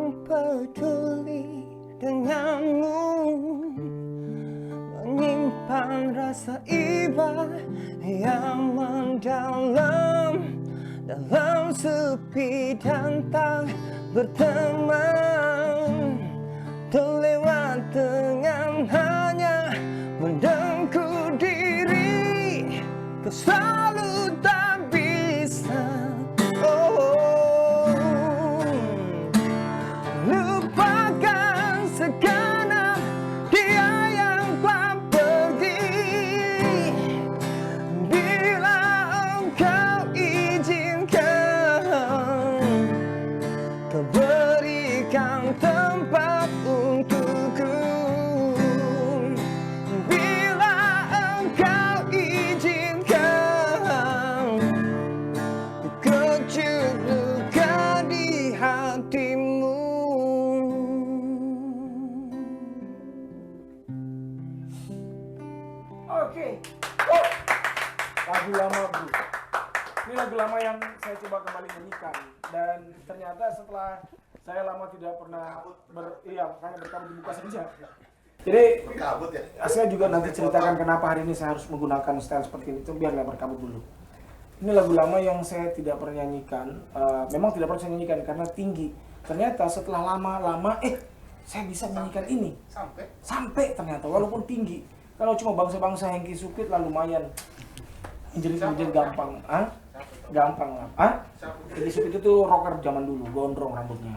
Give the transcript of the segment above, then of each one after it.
yang peduli denganmu, menyimpan rasa iba yang mendalam dalam sepi dan tak berteman, terlewat dengan hanya mendengkur diri. Kau selalu tak bisa lupakan segenap dia yang telah pergi. Bila engkau izinkan, kau berikan tempat untukku. Bila engkau izinkan, ku kecup luka di hatimu. Oke. Lagu lama, bro. Ini lagu lama yang saya coba kembali nyanyikan, dan ternyata setelah saya lama tidak pernah makanya berkabut dibuka saja. Jadi Berkabut ya? saya juga nanti ceritakan kenapa hari ini saya harus menggunakan style seperti ini. Itu biar nggak berkabut dulu. Ini lagu lama yang saya tidak pernah nyanyikan. Memang tidak pernah saya nyanyikan karena tinggi. Ternyata setelah lama-lama, saya bisa nyanyikan ini. Sampai ternyata walaupun tinggi. Kalau cuma bangsa-bangsa Hengki Sukrit lah lumayan. Jadi gampang. Gampang lah. Hengki Sukrit itu rocker zaman dulu, gondrong rambutnya.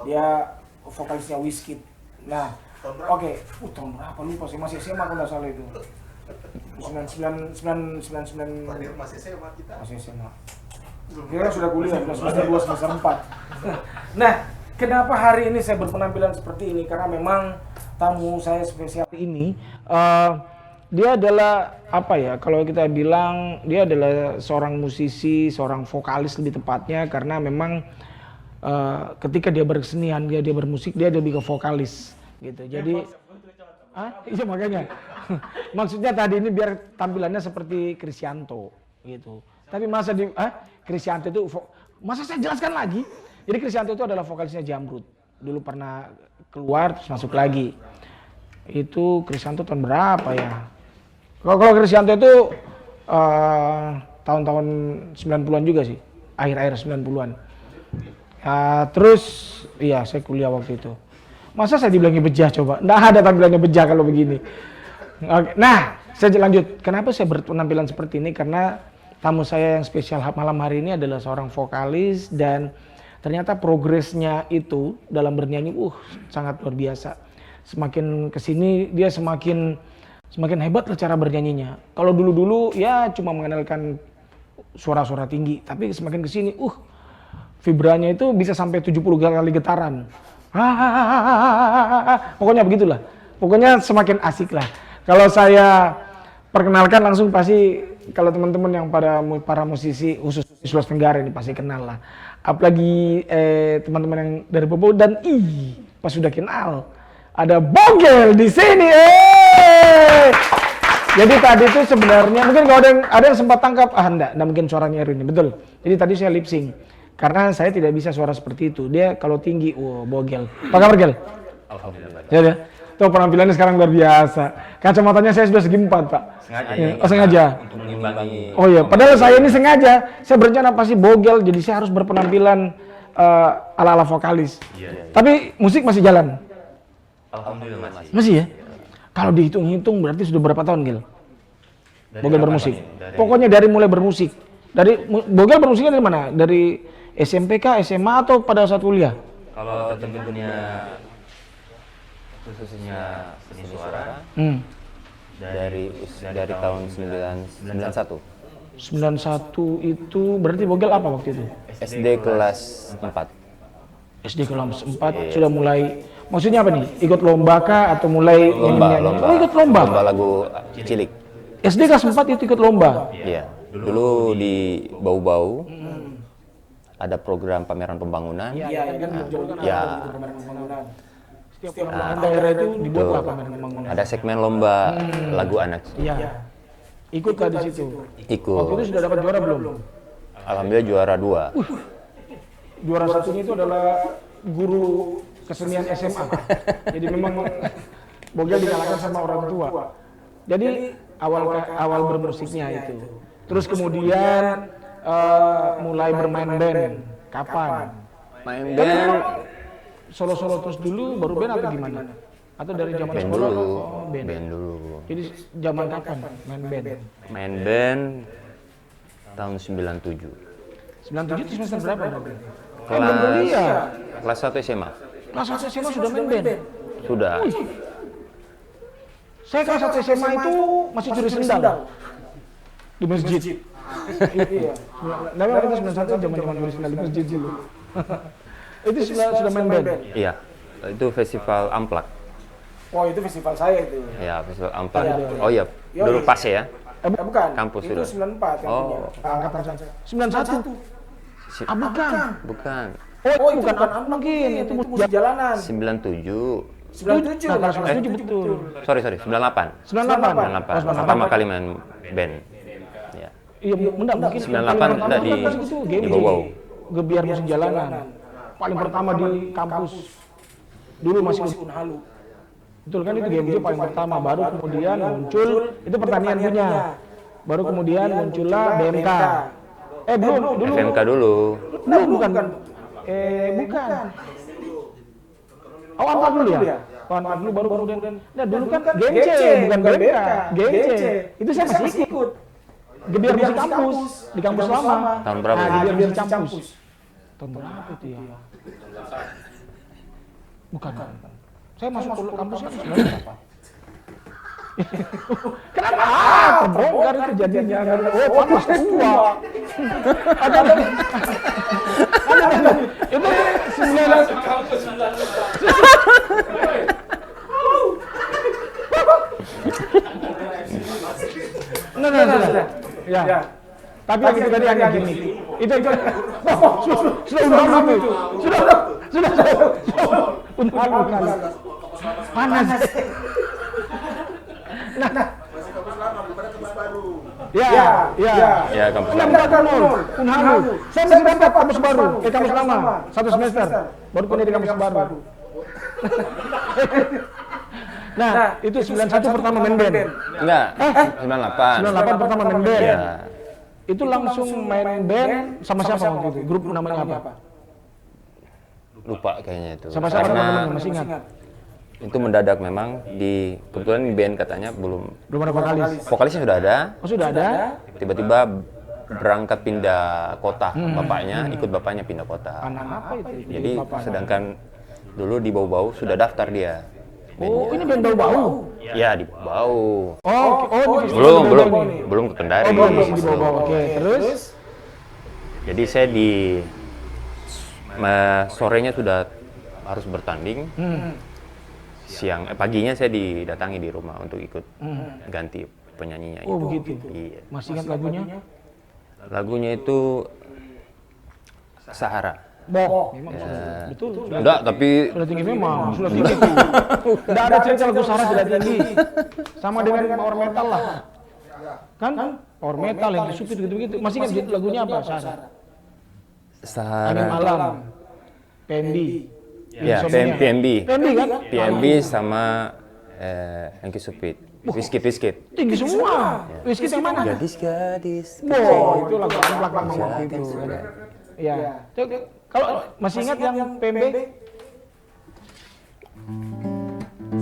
Dia vokalisnya Wizkid. Nah, oke. Tahun berapa lupa sih, masih SMA kalau nggak salah itu. 99. Masih SMA kita. Masih SMA. Kira sudah kuliah, semester 2, semester 4. Nah, kenapa hari ini saya berpenampilan seperti ini? Karena memang tamu saya spesial ini, dia adalah apa ya? Kalau kita bilang dia adalah seorang musisi, seorang vokalis lebih tepatnya, karena memang ketika dia bersenian, dia bermusik, dia lebih ke vokalis, gitu. Jadi, iya makanya. Maksudnya tadi ini biar tampilannya seperti Krisyanto, gitu. Tapi masa Krisyanto itu, masa saya jelaskan lagi? Jadi Krisyanto itu adalah vokalisnya Jamrud. Dulu pernah keluar terus masuk lagi. Itu Krisyanto tahun berapa ya? Kalau Krisyanto itu tahun-tahun 90-an juga sih. Akhir-akhir 90-an. Terus iya saya kuliah waktu itu. Masa saya dibilangnya bejah coba? Nggak ada tampilannya bejah kalau begini. Nah, saya lanjut. Kenapa saya berpenampilan seperti ini? Karena tamu saya yang spesial malam hari ini adalah seorang vokalis, dan ternyata progresnya itu dalam bernyanyi sangat luar biasa. Semakin kesini dia semakin hebat lah cara bernyanyinya. Kalau dulu-dulu ya cuma mengandalkan suara-suara tinggi, tapi semakin kesini vibranya itu bisa sampai 70 kali getaran. Pokoknya begitulah. Pokoknya semakin asik lah. Kalau saya perkenalkan langsung pasti kalau teman-teman yang para musisi khusus di Sulawesi Tenggara ini pasti kenal lah. Apalagi teman-teman yang dari Bobo, dan pas sudah kenal ada Bogel di sini. Jadi tadi itu sebenarnya mungkin kalau ada yang sempat tangkap, enggak mungkin suaranya Erwin, betul. Jadi tadi saya lip sync karena saya tidak bisa suara seperti itu. Dia kalau tinggi, Bogel. Apa kabar, Gel? Alhamdulillah. Ya. Tuh penampilannya sekarang luar biasa. Kacamatanya saya sudah segi 4, Pak. Sengaja ya. ya. Sengaja. Untuk mengimbangi. Oh iya, padahal saya ini sengaja. Saya berencana pasti Bogel, jadi saya harus berpenampilan ala-ala vokalis. Iya. Tapi musik masih jalan. Alhamdulillah masih. Masih ya? Kalau dihitung-hitung berarti sudah berapa tahun, Gil? Bogel bermusik. Pokoknya dari mulai bermusik. Bogel bermusiknya dari mana? Dari SMP kah, SMA atau pada saat kuliah? Kalau tentunya khususnya seni suara dari tahun 91. 91 itu berarti Bogel apa waktu itu? SD kelas 4. SD kelas 4 sudah mulai, maksudnya apa nih? Ikut lomba kah atau mulai Lomba. Oh, ikut lomba. Lomba lagu cilik. SD kelas 4 itu ikut lomba. Iya. Dulu di Bau-Bau ada program pameran pembangunan. Iya, kan Ya. Setiap daerah itu dibuatlah pameran pembangunan. Ada segmen lomba lagu anak. Iya. Ikut di situ. Ikut. Waktu itu sudah dapat juara belum? Alhamdulillah juara 2. Juara satunya itu adalah guru kesenian SMA. Jadi memang Bogel dikalahkan sama orang tua. Jadi awal bermusiknya itu. Terus kemudian mulai bermain band. Kapan? Main band Solo-solo terus dulu baru band atau gimana? Atau dari zaman band sekolah? dulu. Oh, band. Band dulu. Jadi zaman kapan main band? Main band tahun 97. 97 itu semester berapa berarti? Kelas 1 SMA. Kelas 1 SMA sudah main band? Sudah. Saya kelas 1 SMA itu masih curi sendal di masjid. Iya. Namanya itu 91 zaman curi sendal di masjid dulu. Itu sudah main band? Iya. Itu festival Amplak. Oh, itu festival saya itu. Ya, festival Amplak. Oh iya, dulu pas ya. Bukan. Kampus itu sudah. 94 yang Oh. punya. Angkatan saya. 91. Ah, bukan. Bukan. Oh, itu bukan mungkin. Itu musik jalanan. 97. 97. Nah, 97 betul. Sorry, 98. 98. 98. Pertama kali main band. Ya. Iya, enggak mungkin. 98 enggak di bawah. Gebiar musik jalanan. Paling pertama di kampus. Dulu masih Unhalu. Betul kan, itu GMJ paling pertama, baru kemudian muncul itu pertanian punya. Baru kemudian muncullah BMK. Belum, dulu. FMK dulu. Belum, bukan. Bukan. Oh, Amplak dulu ya? Oh, Amplak dulu baru kemudian. Nah, dulu kan GMC, bukan BMK. GMC. Itu saya masih ikut. Gebiar musik kampus, di kampus lama. Tahun berapa? Nah, Gebiar musik kampus. Tahun berapa itu ya? Bukan. Saya masuk ke kampusnya sebenarnya apa? Kenapa? Terbongkar itu jadinya. Oh, panas tua. Ada. Itu 9. Nah. Ya. Tapi yang itu tadi agak gini. Itu sudah unhalu itu. Sudah. Unhalu kan. Panas. Nah. Ya, kampus lama. Unhalu. Saya masih dapat kampus baru, kampus lama, 1 semester. Baru pindah di kampus baru. Nah, itu 91 pertama main band. Enggak, 98. 98 pertama main band. Iya. Itu langsung main band sama siapa waktu itu? Grup namanya apa? Lupa kayaknya itu. Sama siapa Karena teman-teman masih ingat? itu mendadak memang kebetulan di band katanya belum Belum ada vokalis. vokalisnya sudah ada. Oh, sudah ada. Tiba-tiba berangkat pindah kota, bapaknya ikut bapaknya pindah kota. Anak apa itu? Jadi sedangkan dulu di Bau-Bau sudah daftar dia. Oh, ini band Bau-Bau. Ya di Bau. Belum ke Kendari. Oh, belum di Bau-Bau. Oke, terus Jadi saya sorenya sudah harus bertanding. Paginya saya didatangi di rumah untuk ikut ganti penyanyinya Oh, itu. begitu. Iya. Masih ingat lagunya? Lagunya itu Sahara. Memang betul. Enggak, tapi Sudah tinggi memang, sudah tinggi itu. Tidak ada cerita lagu Sarah tidak tinggi. Sama dengan power metal lah. Kan? Power metal yang disupit gitu-gitu. Masih ingat lagunya apa, Sarah? Angin Malam. PMB. Ya, PMB. PMB kan? PMB sama Hengki Supit. Biskit. Tinggi semua. Whisky yang mana? Gadis. Wow, itu lagu Amplak memang waktu itu. Iya. Kalau masih ingat yang PMB?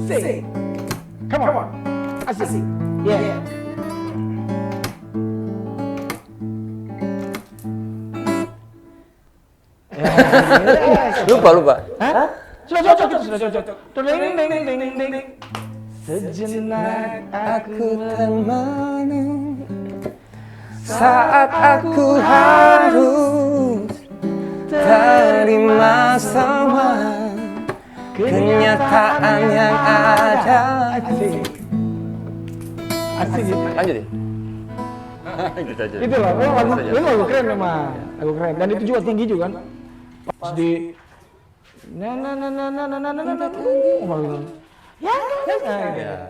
Sing. Come on. Asik. Yeah. Lupa. Hah? Sudah cocok. Ding ding. Sejenak aku termenung saat aku harus terima semua kenyataan yang ada. Asik gitu. Lanjut ya. Gitu aja. Itu lah, lagu keren memang. Lagu keren. Dan itu juga tinggi juga kan. Pas di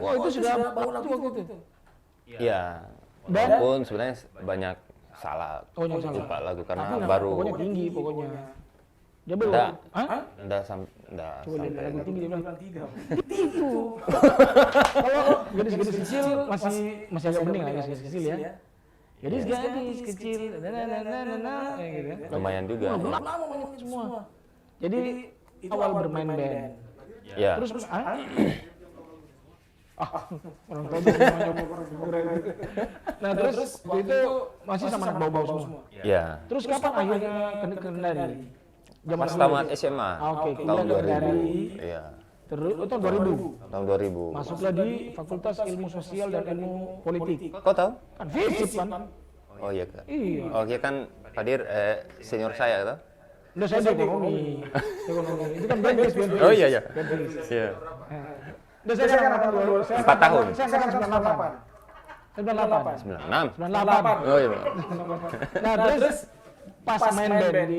Wah, itu sudah waktu itu. Iya. Walaupun sebenarnya banyak salah Oh, yang salah. lupa lagu karena Tapi baru pokoknya tinggi pokoknya. Dia belum. Enggak. Hah? Enggak Coba lihat sampai. lagu tinggi dia bilang 3. Itu. Kalau gadis-gadis kecil masih agak mending lah gadis kecil ya. Gadis kecil, gitu ya. Lumayan juga. Lama ngomongin semua. Jadi awal bermain band. Ya. Terus orang tua tuh semuanya Nah terus itu masih sama anak bau-bau semua. Ya. Terus kapan akhirnya ke Kendari? Pas tamat SMA. Oke, Tahun pindah ke Kendari. 2000. Iya. Terus tahun 2000. Tahun 2000. Masuklah di Fakultas Ilmu Sosial dan Ilmu Politik. Kau tahu? Kan FISIP kan? Oh iya Kak. Iya. Oh iya kan Pak Dir senior saya toh? Udah saya di ekonomi. Itu kan band. Oh iya iya. Iya. Udah saya kan 4 tahun. Saya kan 98. 96. 98. Oh iya. Nah terus pas main band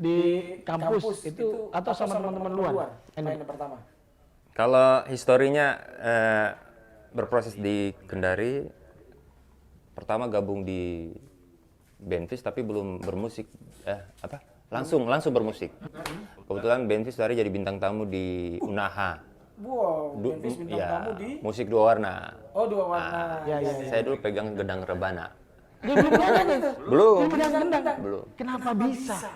di kampus itu atau sama teman-teman luar? Main pertama. Kalau historinya berproses di Kendari, pertama gabung di Benfis tapi belum bermusik, langsung bermusik. Kebetulan Benfis dari jadi bintang tamu di Unaha. Wow, Benfis bintang tamu di? Musik 2 warna. Oh 2 warna. Ya. Saya dulu pegang gedang rebana. Dia belum ada tuh. Belum. Dia pegang gendang. Belum. Kenapa bisa?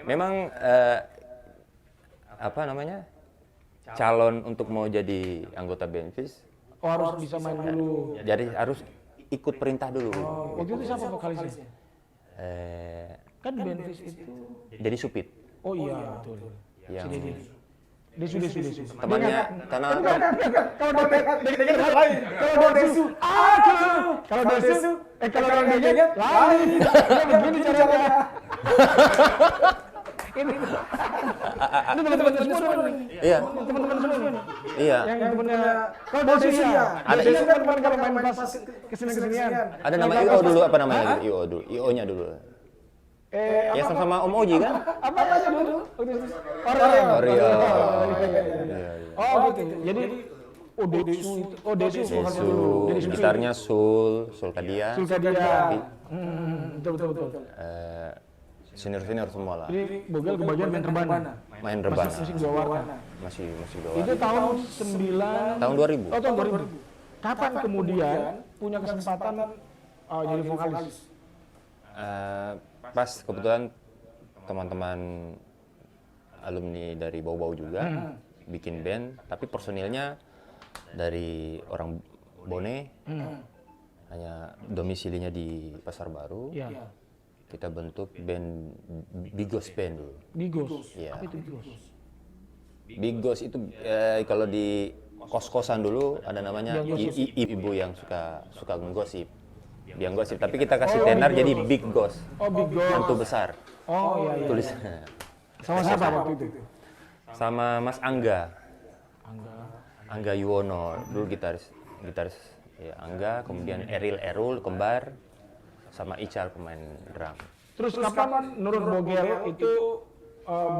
Memang apa namanya? Calon untuk mau jadi anggota Benfis. Oh harus bisa main dulu. Jadi harus ikut perintah dulu. Oh, waktu itu siapa vokalisnya? Kan Kan Benfis itu. jadi supit. Oh iya betul. Yang Dia sudah. temannya karena Kalau Desu, kalau Desu, kalau dia lain. Begini caranya. Ini teman-teman semua nih. iya Teman-teman semua nih. iya Yang temennya kalau Desu ya. Ada Desu kan teman kalau main pas kesini-kesinian. ada nama IO dulu apa namanya gitu? IO dulu, IO-nya dulu. Ya sama-sama Om Oji kan? Apa aja dulu? Oreo. Oreo. Oh gitu. Jadi Desu itu Desu vokalnya dulu. Desu, Jadi gitarnya Sul Kadia. Sulkadia. Betul. Senior semua lah. Jadi Bogel kebagian main rebana. Main rebana. Musik 2 warna. Masih dua Itu warna. tahun 9 Tahun 2000. Oh tahun 2000. Kapan kemudian punya kesempatan jadi vokalis? Pas kebetulan teman-teman alumni dari Bau-Bau juga bikin band, tapi personilnya dari orang Bone, hanya domisilinya di Pasar Baru. Iya. Kita bentuk band Bigos Band dulu. Bigos. Iya. Apa itu Bigos? Bigos itu kalau di kos-kosan dulu ada namanya ibu yang suka menggosip. Dia gosip, tapi kita kasih tenar jadi Big Gos. Oh Bigos. Mantu besar. Oh iya. Tulisannya. Sama siapa waktu itu? Sama Mas Angga. Angga Yuwono, dulu gitaris ya, Angga, kemudian Erul kembar, sama Ical pemain drum. Terus kapan menurut Bogel itu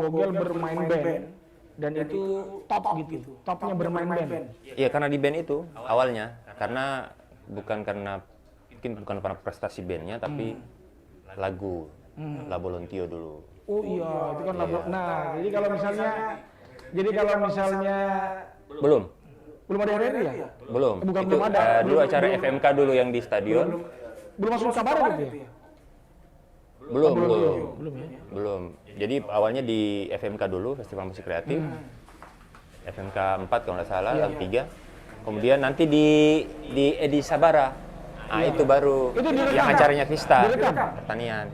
Bogel bermain band dan itu top gitu, topnya bermain band? Iya karena di band itu awalnya, bukan karena prestasi bandnya, tapi lagu La Bolontio dulu. Oh iya, itu kan lagu. Nah, jadi kalau misalnya belum ada RRI ya? Belum. Bukan Itu belum ada. dulu acara FMK dulu yang di stadion. Belum masuk kabar gitu ya? Belum. Belum ya? Belum. Jadi awalnya di FMK dulu, Festival Musik Kreatif. FMK 4 kalau nggak salah, atau 3. Kemudian nanti di Edi Sabara. Nah, itu baru Itu direkam? yang acaranya Vista, Direkam? pertanian.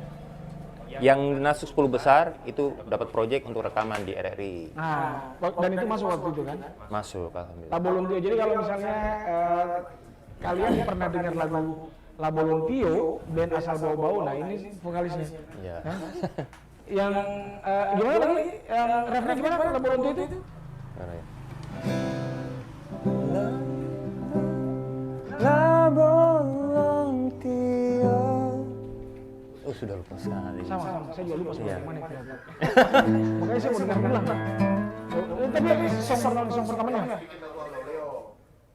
Yang masuk 10 besar itu dapat proyek untuk rekaman di RRI. Nah, dan itu masuk waktu itu kan? Masuk, alhamdulillah. La Bolontio. Jadi kalau misalnya kalian pernah dengar lagu La Bolontio, band asal Bau-Bau, nah ini vokalisnya. Iya. Hah? Yang gimana lagi? Yang refnya gimana La Bolontio itu? Mana ya? La Bolontio. Oh, sudah lupa sekali. Sama, saya juga lupa Iya. yang mana itu. Makanya saya mau dengar ulang. Tapi song pertamanya.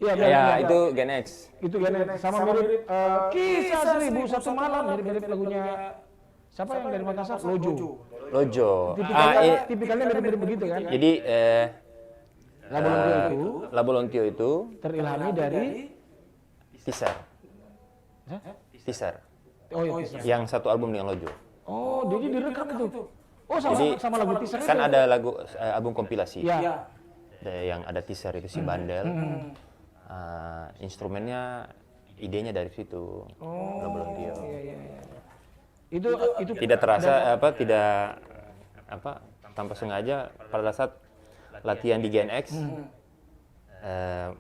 Iya, Ya, itu Gen X. itu kan sama mirip Kisah 1001 Malam, mirip lagunya siapa yang dari Makassar? Lojo. Lojo. Tipikalnya mirip-mirip begitu kan? Jadi Labolontio itu Labolontio itu terilhami dari teaser. Teaser. oh iya, teaser. Yang satu album dengan Lojo. Oh, jadi direkam itu. Oh, Jadi sama lagu teaser kan itu. ada lagu album kompilasi. Ya. Yang ada teaser itu si Bandel. Instrumennya idenya dari situ. Labolontio. Iya. Itu Tidak terasa tanpa sengaja pada saat latihan di Gen X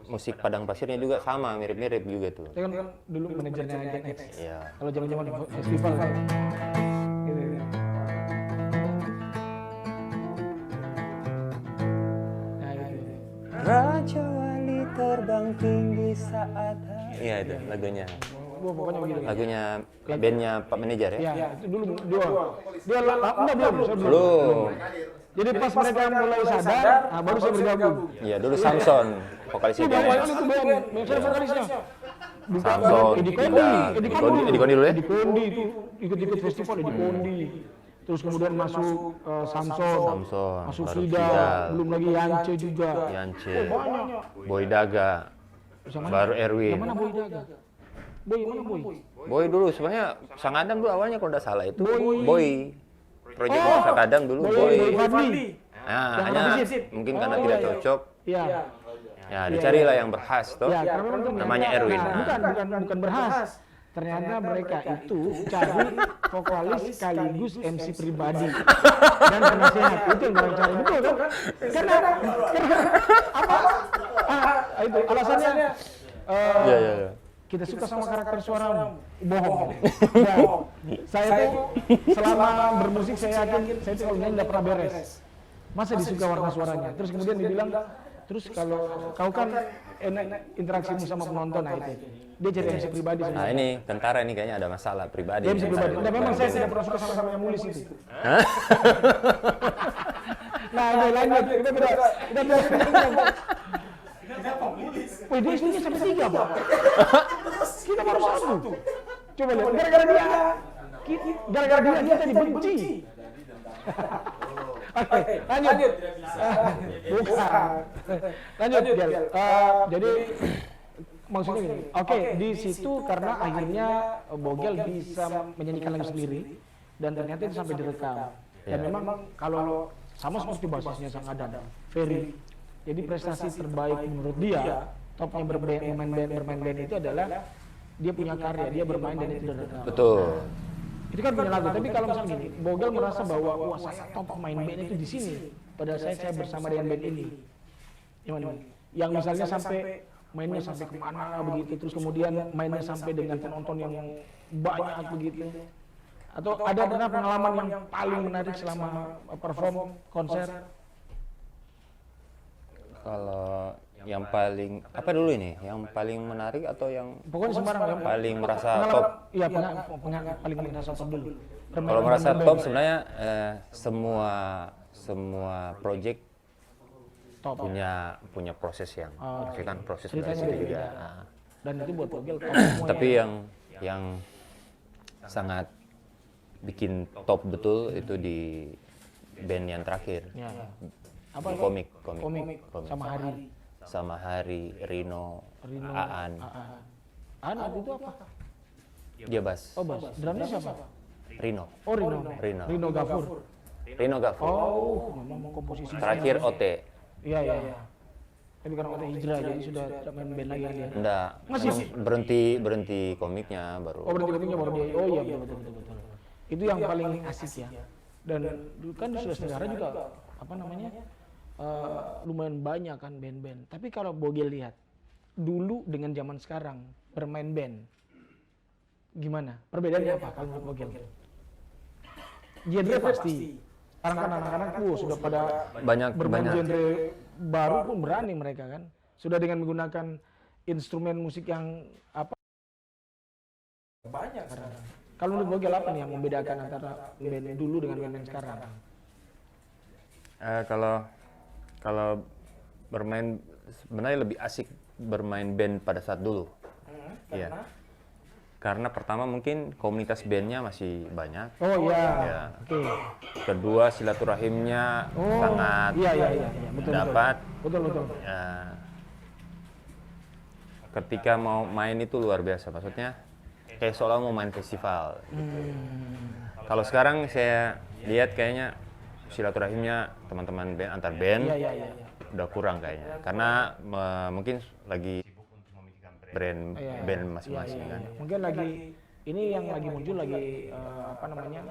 musik Padang Pasirnya juga sama mirip-mirip juga tuh. saya kan dulu manajernya Gen X. Iya. Kalau zaman-zaman festival kan. Gitu. Nah, gitu. Raja Wali terbang tinggi saat Iya itu lagunya. Gua pokoknya begitu. Lagunya bandnya Pak Manajer ya? Ya, itu dulu dia enggak belum, saya belum. Belum. Jadi pas mereka mulai sadar, baru saya bergabung. Iya dulu Samson vokalisnya Itu Gen bawaan X. itu band, saya vokalisnya. Samson. Edi Kondi, Edi Kondi dulu ya? Edi Kondi itu ikut-ikut festival Edi Kondi. Terus kemudian masuk Samson, masuk baru Fidal, belum lagi Yance juga. Yance, Banyak. Boy Daga, Yang mana? baru Erwin. Yang mana Boy Daga? Boy, mana Boy? Boy dulu sebenarnya Sang Adam dulu awalnya kalau tidak salah itu Boy. Proyek Sang Adam dulu Boy Boy. Fadli. Nah, Yang hanya Rafisid. mungkin karena tidak cocok. Iya. Ya, dicarilah yang berkhas toh. Ya, karena memang Namanya Erwin. Bukan berkhas. Ternyata mereka itu cari vokalis sekaligus MC pribadi dan penasehat. Itu yang mereka cari, betul kan? Karena apa? Itu alasannya. Iya. Kita suka sama karakter suaramu. Bohong. Ya, saya tuh selama bermusik saya yakin saya tuh kalau nyanyi nggak pernah beres. Masa disuka warna suaranya. Terus kemudian dibilang, terus kalau kau kan enak interaksimu sama penonton, nah itu. Dia jadi MC pribadi. Nah ini tentara ini kayaknya ada masalah pribadi. Dia MC pribadi. Nah, memang saya tidak pernah suka sama yang Mulis itu. Nah, ini lanjut. Kita tidak. Wih, dia istrinya sampai 3, Pak. Kita baru 1. Coba lihat, gara-gara dia kita dibenci. Oke, lanjut. Bukan. Lanjut, Gel. Jadi maksudnya gini. Oke, di situ karena akhirnya Bogel bisa menyanyikan lagu sendiri dan ternyata itu sampai direkam. Dan memang kalau sama seperti basisnya Sang Adam, Ferry. Jadi prestasi terbaik menurut dia, topnya bermain band itu adalah dia punya karya, dia bermain dan itu direkam. Betul. Itu kan punya lagu, tapi kalau misalnya gini, Bogel merasa bahwa wah saya top main band itu di sini. Padahal saya bersama dengan band ini. Yang misalnya sampai mainnya sampai kemana begitu, terus kemudian mainnya sampai dengan penonton yang banyak begitu. Atau ada pernah pengalaman yang paling menarik selama perform konser? Kalau yang paling apa dulu ini? Yang paling menarik atau yang Pokoknya sembarang yang paling merasa top? Iya, paling merasa top dulu. Kalau merasa top sebenarnya semua project top. punya proses yang maksudnya kan proses Ceritanya dari situ juga. beda. Nah, Dan itu buat Bogel top semua. tapi yang sangat bikin top betul itu di band yang terakhir. Ya. Apa komik sama Hari Rino, Aan. Aan itu apa? Dia bass. Oh, bass. Drumnya siapa? Rino. Oh, Rino Gafur. Oh, memang komposisi. Terakhir OT. Iya. Tapi karena OT hijrah jadi sudah tidak main band lagi dia. Enggak. Masih Berhenti komiknya baru. Oh, berarti komiknya baru dia. Oh iya, betul. Itu yang paling asik ya. Dan kan di Sulawesi Tenggara juga apa namanya? Lumayan banyak kan band-band. Tapi kalau Bogel lihat dulu dengan zaman sekarang bermain band, gimana? Perbedaannya apa kalau menurut Bogel? Genre pasti. Sekarang kan anak-anak sudah pada bermain genre baru pun berani mereka kan. Sudah dengan menggunakan instrumen musik yang apa? Banyak sekarang. Kalau menurut Bogel apa nih yang membedakan antara band dulu dengan band sekarang? Kalau bermain sebenarnya lebih asik bermain band pada saat dulu. Iya. Karena pertama mungkin komunitas bandnya masih banyak. Oh iya. Ya. Oke. Kedua silaturahimnya sangat Iya. Betul. dapat. Betul. Ya, ketika mau main itu luar biasa. Maksudnya kayak seolah mau main festival. Kalau sekarang saya lihat kayaknya silaturahimnya teman-teman band antar band Iya. udah kurang kayaknya. Karena mungkin lagi sibuk untuk memikirkan band masing-masing kan. Mungkin lagi ini yang lagi muncul lagi apa namanya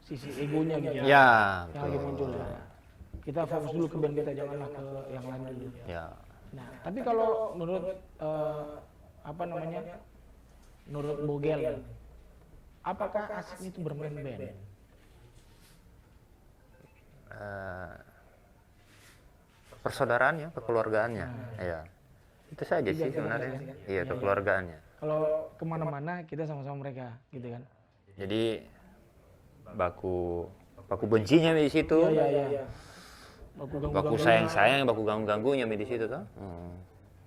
sisi egonya gitu. Ya, Yang lagi muncul. Ya. Kita fokus dulu ke band kita, janganlah ke yang lain dulu. Ya. Nah, tapi kalau menurut apa namanya? Menurut Bogel, apakah asik itu bermain band? Persaudaraannya, kekeluargaannya, ya itu saja sih sebenarnya. Iya, kekeluargaannya. Kalau kemana-mana kita sama-sama mereka, gitu kan? Jadi baku bencinya di situ, Iya. baku sayang, baku ganggunya di situ tuh.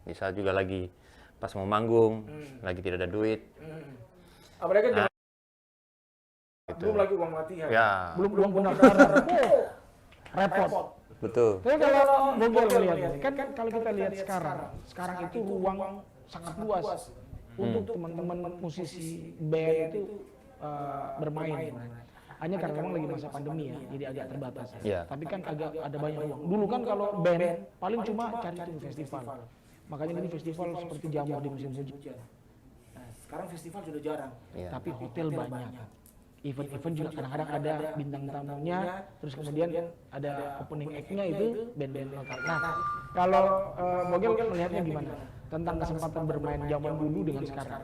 Bisa juga lagi pas mau manggung, lagi tidak ada duit. Apalagi Gitu. belum lagi uang latihan. Ya, Belum uang pendaftaran. Repot. betul. Tapi kalau Bogel melihat, kan kalau kita lihat sekarang itu ruang sangat luas untuk teman-teman musisi band itu bermain. Hanya karena memang lagi masa pandemi ya, jadi agak terbatas. Iya. Tapi kan agak ada banyak ruang. Dulu kan kalau band paling cuma cari itu festival. Makanya ini festival seperti jamur di musim hujan. Nah, sekarang festival sudah jarang. Iya. Tapi hotel banyak. Event-event juga kadang-kadang ada bintang tamunya, terus kemudian ada opening act-nya itu band-band lokal. Nah, kalau Bogel melihatnya gimana tentang kesempatan bermain zaman dulu dengan sekarang?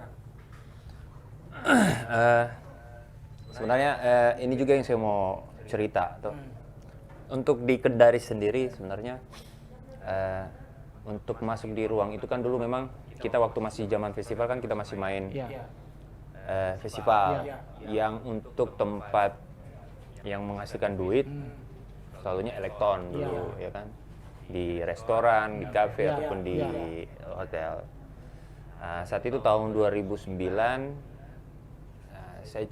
Sebenarnya ini juga yang saya mau cerita tuh. Untuk di Kendari sendiri sebenarnya untuk masuk di ruang itu kan dulu memang kita waktu masih zaman festival kan kita masih main festival yang untuk tempat yang menghasilkan duit selalunya elektron dulu ya kan, di restoran, di kafe ataupun di hotel. Saat itu tahun 2009 saya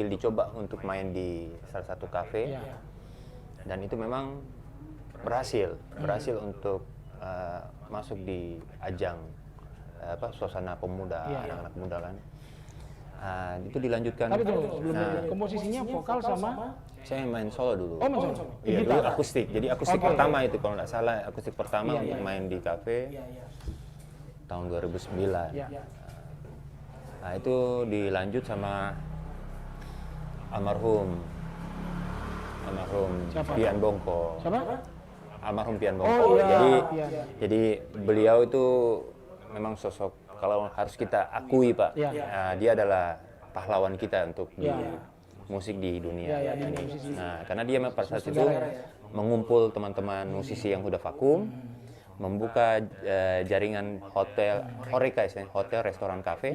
dicoba untuk main di salah satu kafe dan itu memang berhasil untuk masuk di ajang suasana pemuda, anak-anak muda kan. Itu dilanjutkan. Tapi tuh sebelumnya komposisinya vokal sama Saya main solo dulu. Oh, main solo. Iya, dulu Gitar. akustik. Jadi akustik pertama itu kalau nggak salah, akustik pertama untuk main di kafe tahun 2009. Nah, itu dilanjut sama almarhum Siapa? Pian Bongko. siapa? Almarhum Pian Bongko. Oh, iya. Jadi beliau itu memang sosok kalau harus kita akui Pak. Iya. Dia adalah pahlawan kita untuk di musik di dunia di ini. musisi. Nah, karena dia pada saat itu mengumpul teman-teman musisi yang sudah vakum, membuka jaringan hotel, Horeca istilahnya, hotel, restoran, kafe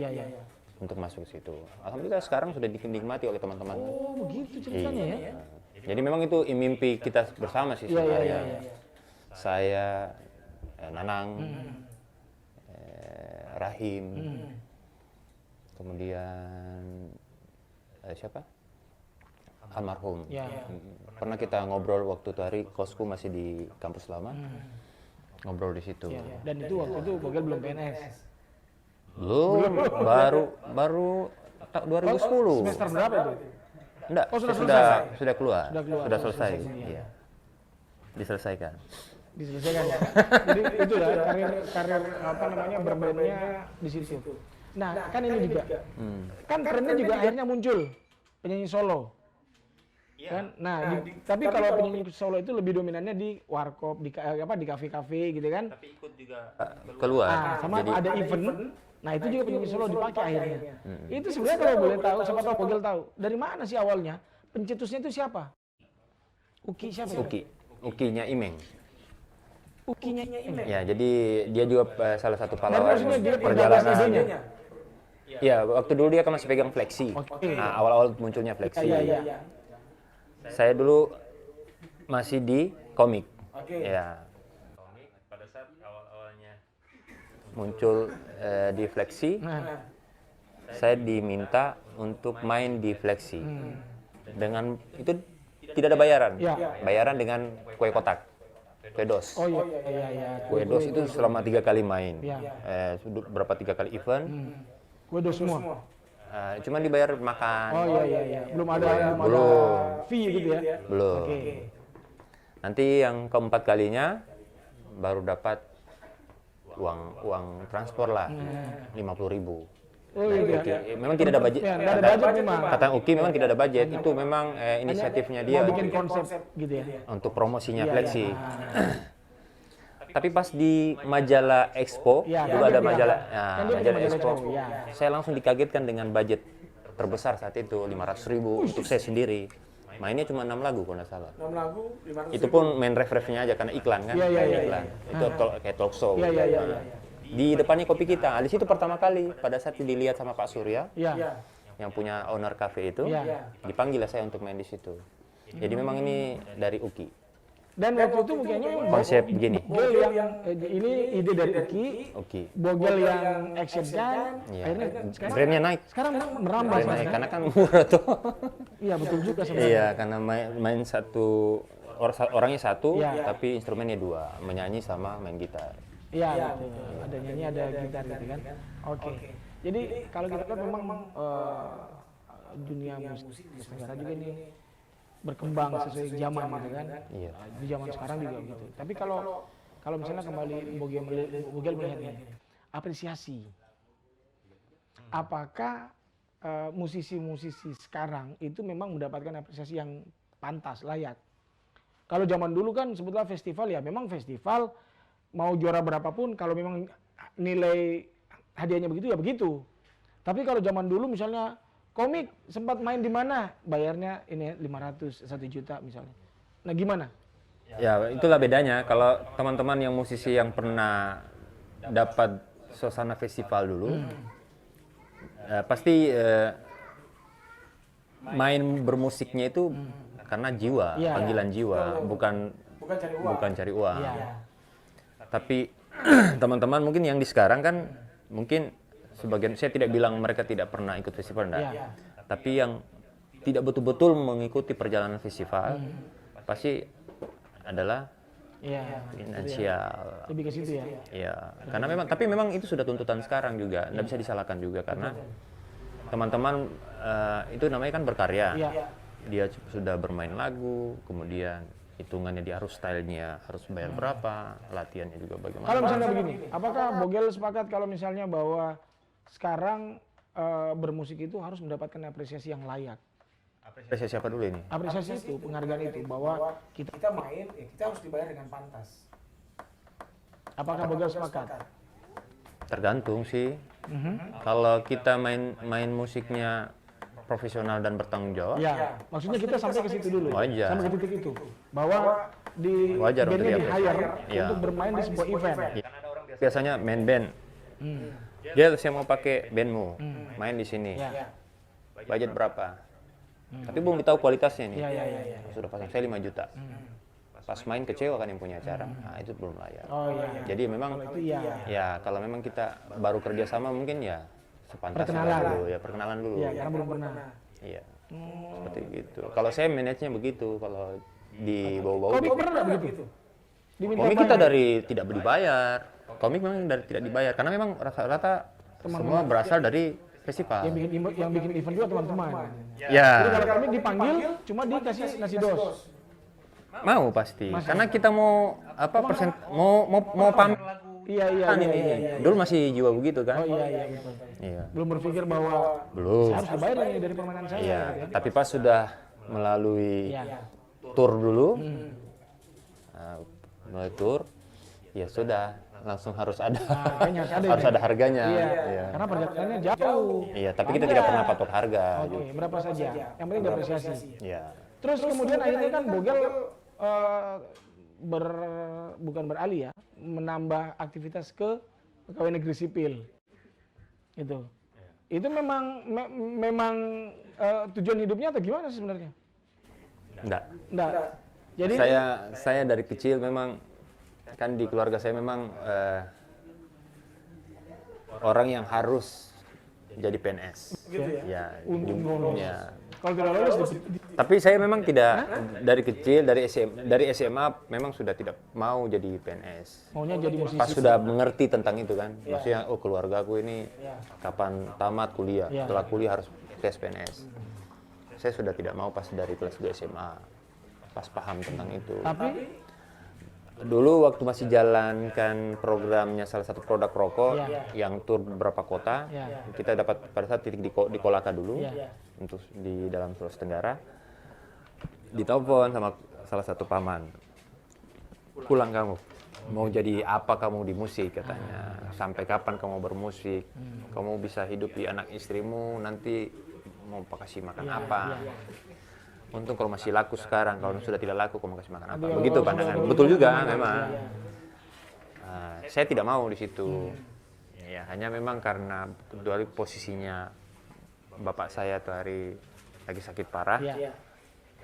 untuk masuk ke situ. Alhamdulillah sekarang sudah dinikmati oleh teman-teman. Oh, begitu ceritanya ya. Jadi memang itu mimpi kita bersama sih sebenarnya. Saya, Nanang, Rahim, kemudian siapa? Almarhum. Pernah kita ngobrol waktu itu hari kosku masih di kampus lama, ngobrol di situ. Dan itu waktu itu Bogel belum PNS. Belum, baru 2010. Semester berapa itu? Enggak, Oh, sudah sudah keluar. Sudah keluar. Sudah Oh, selesai. selesai, Iya. Diselesaikan. Diselesaikan ya. Jadi itu lah karir apa namanya berbandnya di situ. Nah, kan ini juga. Kan trennya juga akhirnya muncul penyanyi solo. Kan? Nah, tapi kalau penyanyi solo itu lebih dominannya di warkop, di kafe-kafe gitu kan. Tapi ikut juga keluar. Sama ada event. Nah, itu juga penyanyi solo dipakai akhirnya. Itu sebenarnya kalau boleh tahu, siapa tahu Bogel tahu. Dari mana sih awalnya? Pencetusnya itu siapa? Uki siapa? Ukinya Imeng. Ukinya Imeng. Ya, jadi dia juga salah satu Dan pahlawan maksudnya dia perjalanan. idenya. Iya, waktu dulu dia kan masih pegang Flexi. Nah, awal-awal munculnya Flexi. Iya. Saya dulu masih di komik. Ya. Komik pada saat awal-awalnya muncul di Flexi. saya diminta untuk main di Flexi. Dengan itu tidak ada bayaran. Ya. Bayaran dengan kue kotak. Kue dos. Oh iya. Kue dos itu selama 3 kali main. Ya. Berapa 3 kali event. Kue dos semua. Cuman dibayar makan. Oh iya. Belum ada Belum. fee gitu ya. Belum. Oke. Nanti yang keempat kalinya baru dapat uang transport lah, 50.000. Oh iya. Memang tidak ada budget. Ya, nggak ada budget memang. Kata Uki memang tidak ada budget. Itu memang inisiatifnya dia Mau bikin konsep gitu ya. untuk promosinya Iya, Flexi. Tapi pas di majalah Expo, Ya, dulu kan ada dia majalah, bilang. nah, Kan dia majalah bilang Expo. Expo, ya. Saya langsung dikagetkan dengan budget terbesar saat itu, 500.000 untuk saya sendiri. Mainnya cuma 6 lagu kalau nggak salah. 6 lagu 500. Itu pun main ref-refnya aja karena iklan kan. Iya. Iklan. Itu kayak talk show. Iya. Nah, di depannya kopi kita. Di situ pertama kali pada saat dilihat sama Pak Surya Iya. yang punya owner cafe itu, Iya. dipanggil lah saya untuk main di situ. Jadi memang ini dari Uki. Dan waktu itu kayaknya Konsep begini. Bogel yang ini ide dari Uki, Uki. Bogel yang action kan, Iya. akhirnya Brandnya naik. sekarang merambah Brand naik Mas. karena kan murah tuh. Iya betul juga sebenarnya. Iya, karena main satu orangnya satu, Iya. tapi instrumennya 2, menyanyi sama main gitar. Iya betul. Ada nyanyi ada gitar gitu kan. Oke. Jadi kalau kita lihat memang dunia musik Nusantara juga ini berkembang sesuai zaman gitu kan. Iya. Di zaman sekarang juga gitu. Tapi kalau misalnya kembali Bogel melihat ini, apresiasi. Apakah musisi-musisi sekarang itu memang mendapatkan apresiasi yang pantas, layak? Kalau zaman dulu kan sebetulnya festival ya memang festival, mau juara berapapun kalau memang nilai hadiahnya begitu ya begitu. Tapi kalau zaman dulu misalnya komik sempat main di mana, bayarnya ini 500, 1 juta misalnya. Nah gimana? Ya, itulah bedanya. Kalau teman-teman yang musisi yang pernah dapat suasana festival dulu, pasti main bermusiknya itu karena jiwa, Iya. panggilan jiwa, bukan cari uang. Iya. Tapi teman-teman mungkin yang di sekarang kan mungkin sebagian, saya tidak bilang mereka tidak pernah ikut festival, enggak. Iya. Tapi yang tidak betul-betul mengikuti perjalanan festival pasti adalah Iya. finansial. Lebih ke situ ya. Ya, karena memang itu sudah tuntutan sekarang juga, nggak bisa disalahkan juga karena teman-teman itu namanya kan berkarya. Iya. Dia sudah bermain lagu, kemudian hitungannya dia harus stylenya harus bayar berapa, latihannya juga bagaimana. Kalau misalnya begini, apakah Bogel sepakat kalau misalnya bahwa sekarang bermusik itu harus mendapatkan apresiasi yang layak? Apresiasi siapa dulu ini? Apresiasi itu, penghargaan itu, bahwa kita main, ya kita harus dibayar dengan pantas. Apakah Bogel sepakat? Tergantung sih. Kalau kita main musiknya profesional dan bertanggung jawab, Ya, maksudnya kita sampai ke situ dulu, Wajar. sampai ke titik itu, bahwa di Wajar untuk bandnya di hire diapresiasi. Iya. untuk bermain di sebuah event. biasanya main band. Dia saya mau pakai bandmu, main di sini. Ya. Budget berapa? Tapi belum ditahu kualitasnya nih. Iya. Sudah pasang saya 5 juta. Pas main kecewa kan yang punya acara. Nah, itu belum layak. Oh iya. Jadi memang Itu iya. ya kalau memang kita baru kerja sama mungkin ya sepantasnya Perkenalan. dulu ya, perkenalan dulu. Iya, karena belum pernah. Iya. Seperti gitu. Kalau saya manage-nya begitu, kalau di bau-bau Komik pernah nggak begitu? Diminta komik kita bayar? dari tidak dibayar. Komik memang dari tidak dibayar karena memang rata-rata semua berasal dari festival. yang bikin event juga teman-teman. Jadi Ya, kalau komik dipanggil, cuma dikasih nasi dos. mau pasti. Karena kita mau mau pamer Iya. ini. Dulu masih jiwa begitu kan? Oh iya betul. Iya. Belum berpikir bahwa Belum. saya harus dibayar ini dari permainan saya. Iya, gitu ya. tapi pas sudah melalui Iya. tour dulu, melalui tour, ya sudah langsung harus ada Kayaknya harus ada harus ini. ada harganya. Iya. Iya. Karena perjalanannya jauh. Iya, tapi kita tidak pernah patok harga. Oke, berapa saja. Yang penting diapresiasi. Iya. Terus kemudian akhirnya kan Bogel bukan beralih ya, menambah aktivitas ke pegawai negeri sipil. Itu memang tujuan hidupnya atau gimana sih sebenarnya? Enggak. Enggak. Jadi Saya dari kecil memang kan di keluarga saya memang orang yang harus jadi PNS. Gitu ya? Ya, Untuk lolos. ya. Kalau tidak lolos, Tapi saya memang tidak dari kecil dari SMA memang sudah tidak mau jadi PNS. maunya jadi musisi. Pas sudah mengerti tentang itu kan, maksudnya oh keluarga aku ini kapan tamat kuliah, Ya. setelah kuliah harus tes PNS. Saya sudah tidak mau pas dari kelas 2 SMA, pas paham tentang itu. Tapi Dulu waktu masih jalankan programnya salah satu produk rokok yang tur beberapa kota, Ya. kita dapat pada saat titik di Kolaka dulu Ya. untuk di dalam Sulawesi Tenggara, ditelepon sama salah satu paman, pulang kamu, mau jadi apa kamu di musik katanya, sampai kapan kamu bermusik, kamu bisa hidup di anak istrimu, nanti mau kasih makan apa. Untung kalau masih laku sekarang, kalau sudah tidak laku, kamu kasih makan apa? Begitu pandangan. Betul juga, memang. Nah, saya tidak mau di situ. Ya, hanya memang karena dari posisinya bapak saya tuh hari lagi sakit parah, ya.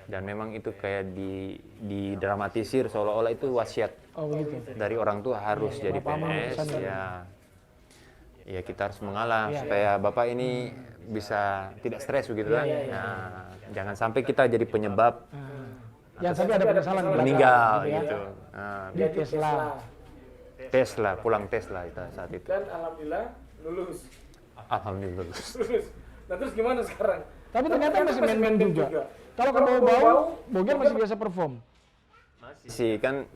dan memang itu kayak didramatisir seolah-olah itu wasiat Oh begitu. dari orang tua harus jadi Bapak mau PNS. pesan dari- Ya kita harus mengalah supaya bapak ini bisa tidak stres begitu kan. Nah, jangan sampai kita jadi penyebab Jangan sampai ada penyesalan di belakang, meninggal gitu ya. gitu. Nah, Di Tesla. Tesla, pulang Tesla itu saat itu. Dan alhamdulillah lulus. Alhamdulillah. Lulus. Nah terus gimana sekarang? Tapi ternyata masih main-main juga. Kalau kamu bau, Boger masih biasa perform. Sih kan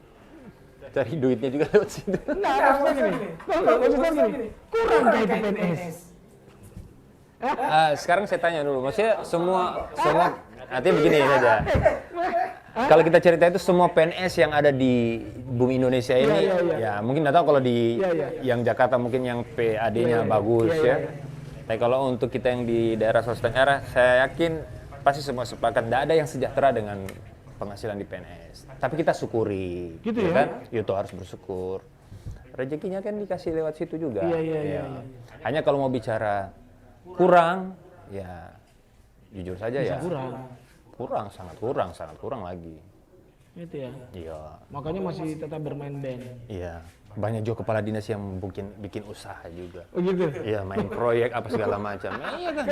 cari duitnya juga lewat situ. Nah, maksudnya gini. Maksudnya gini. Kurang kayak itu PNS. Sekarang saya tanya dulu, maksudnya semua artinya begini saja. Kalau kita cerita itu semua PNS yang ada di bumi Indonesia ini, ya mungkin nggak tahu kalau di yang Jakarta mungkin yang PAD-nya bagus ya. Tapi kalau untuk kita yang di daerah Sulawesi Tenggara, saya yakin pasti semua sepakat tidak ada yang sejahtera dengan penghasilan di PNS. Tapi kita syukuri, Gitu ya? kan? Itu harus bersyukur. Rezekinya kan dikasih lewat situ juga. Iya. Hanya kalau mau bicara kurang, ya jujur saja ya. Kurang, sangat kurang lagi. Gitu ya. Iya, Makanya masih tetap bermain band. iya. Banyak juga kepala dinas yang bikin usaha juga. Oh gitu. Iya, main proyek apa segala macam. Iya kan.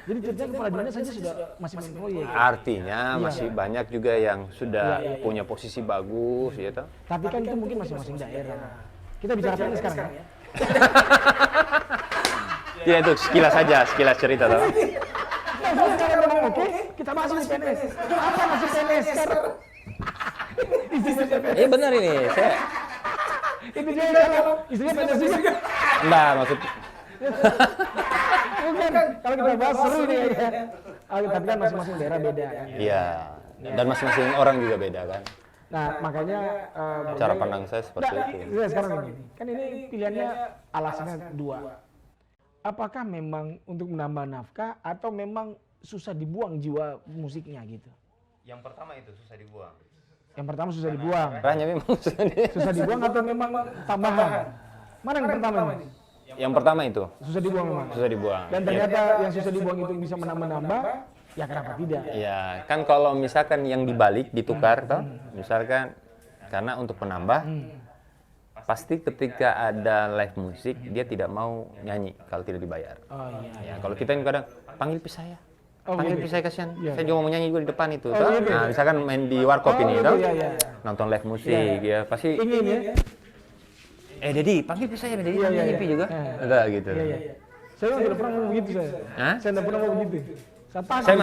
Jadi ceritanya kepala dinas saja sudah masih main proyek. Artinya masih banyak juga yang sudah punya posisi bagus, ya toh. Tapi kan itu mungkin masing-masing daerah. Kita bicara PNS sekarang ya. Ya itu sekilas cerita toh. Nah, kalau memang oke, kita bahas di PNS. Apa masih PNS sekarang? Iya benar ini. Saya Itu dia kalau istrinya PNS juga. enggak maksud Bukan. Kalau kita bahas seru nih ya. Tapi kan masing-masing daerah beda kan. iya. Dan masing-masing orang juga beda kan. Nah, makanya Cara pandang saya seperti itu. Nah, sekarang ini. Kan ini pilihannya alasannya dua. Apakah memang untuk menambah nafkah atau memang susah dibuang jiwa musiknya gitu? Yang pertama itu susah dibuang. Yang pertama susah dibuang. Caranya memang Susah dibuang atau memang tambahan? Mana yang pertama ini? Yang pertama itu Susah dibuang memang. susah dibuang. Dan ternyata yang susah dibuang itu bisa menambah-nambah, ya kenapa tidak? Iya, kan kalau misalkan yang dibalik ditukar toh, misalkan karena untuk penambah pasti ketika ada live musik dia tidak mau nyanyi kalau tidak dibayar. Oh iya. Ya, kalau kita ini kadang panggil pi saya. Oh, Panggil begitu. pi saya kasihan. Iya. Saya juga mau nyanyi juga di depan itu Oh, toh. gitu. Nah, misalkan main di warkop ini gitu, toh. iya. Nonton live musik ya pasti Ingin ya? Dedi, panggil pi saya Dedi, Iya, nyanyi iya. pi juga. Enggak gitu. Iya. Saya tidak pernah ngomong begitu saya. Hah? Saya tidak pernah ngomong begitu. Saya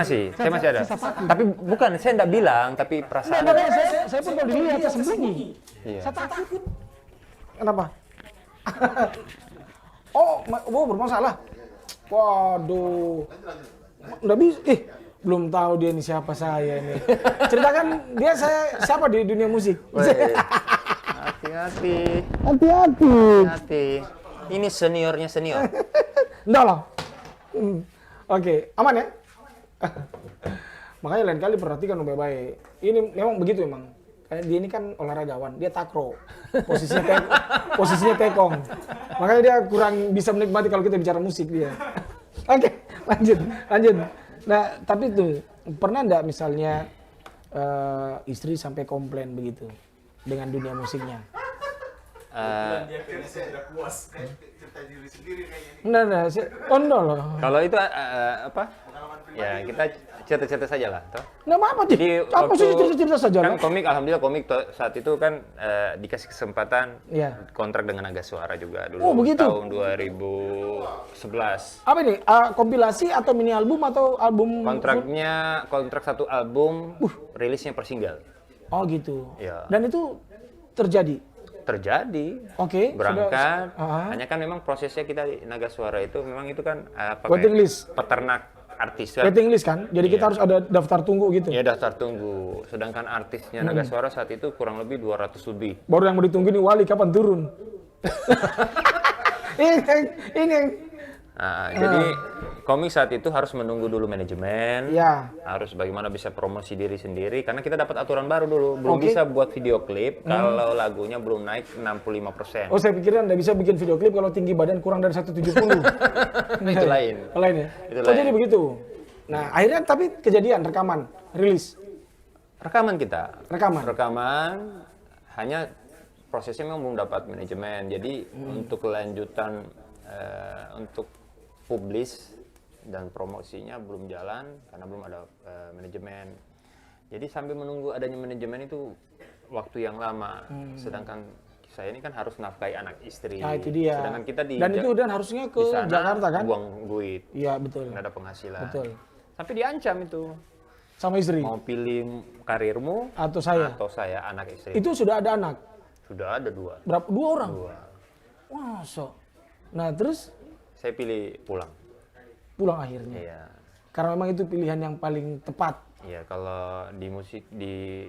masih ada. Tapi bukan, saya enggak bilang, tapi perasaan. Makanya saya pun kalau dilihat saya sembunyi. Iya. Saya takut. Kenapa? Oh, bermasalah. Waduh. Udah bisa. Belum tahu dia ini siapa saya ini. Ceritakan dia saya siapa di dunia musik. Weh, hati-hati. Hati-hati. Ini seniornya senior. Enggak lah. Oke, aman ya? Makanya lain kali perhatikan baik-baik. Ini memang begitu memang. Kayak dia ini kan olahragawan, dia takro. Posisinya tekong. Makanya dia kurang bisa menikmati kalau kita bicara musik dia. Oke, lanjut. Nah, tapi tuh pernah enggak misalnya istri sampai komplain begitu dengan dunia musiknya? Nah, ondo loh. Kalau itu apa? Ya kita cerita-cerita saja lah. Toh. Nah, apa sih? Jadi Apa sih cerita saja kan lah? komik, alhamdulillah komik saat itu kan dikasih kesempatan Iya. kontrak dengan Naga Suara juga dulu Oh, begitu? tahun 2011. Apa ini? Kompilasi atau mini album atau album? Kontraknya kontrak satu album, rilisnya per single. Oh gitu. Iya. Dan itu terjadi. Terjadi. Oke. Berangkat. Sudah- Hanya kan memang prosesnya kita di Naga Suara itu memang itu kan Waiting list. peternak artis kan. Waiting list kan? Jadi kita Iya. harus ada daftar tunggu gitu. Ya daftar tunggu. Sedangkan artisnya Naga Suara saat itu kurang lebih 200 lebih. Baru yang mau ditunggu nih Wali kapan turun? ini. Jadi komik saat itu harus menunggu dulu manajemen. Ya. Harus bagaimana bisa promosi diri sendiri karena kita dapat aturan baru dulu. Belum Oke. bisa buat video klip kalau lagunya belum naik 65%. Oh saya pikirnya Anda bisa bikin video klip kalau tinggi badan kurang dari 170. Itu lain. Oh, lain ya? Itu Oh lain. jadi begitu. Nah akhirnya tapi kejadian rekaman, rilis. Rekaman kita. Rekaman. Rekaman hanya prosesnya memang belum dapat manajemen. Jadi untuk kelanjutan untuk publis dan promosinya belum jalan karena belum ada manajemen. Jadi sambil menunggu adanya manajemen itu waktu yang lama. Sedangkan saya ini kan harus nafkahi anak istri. Nah itu dia. Sedangkan kita di Dan itu dan harusnya ke di sana Jakarta kan? buang duit, Iya betul. nggak ada penghasilan. Betul. Sampai diancam itu. Sama istri Mau pilih karirmu atau saya? atau saya anak istri. Itu sudah ada anak. Sudah ada dua. Berapa? 2 orang. Dua. Masa? Nah terus Saya pilih pulang. pulang akhirnya. Iya. Karena memang itu pilihan yang paling tepat. Iya, kalau di musik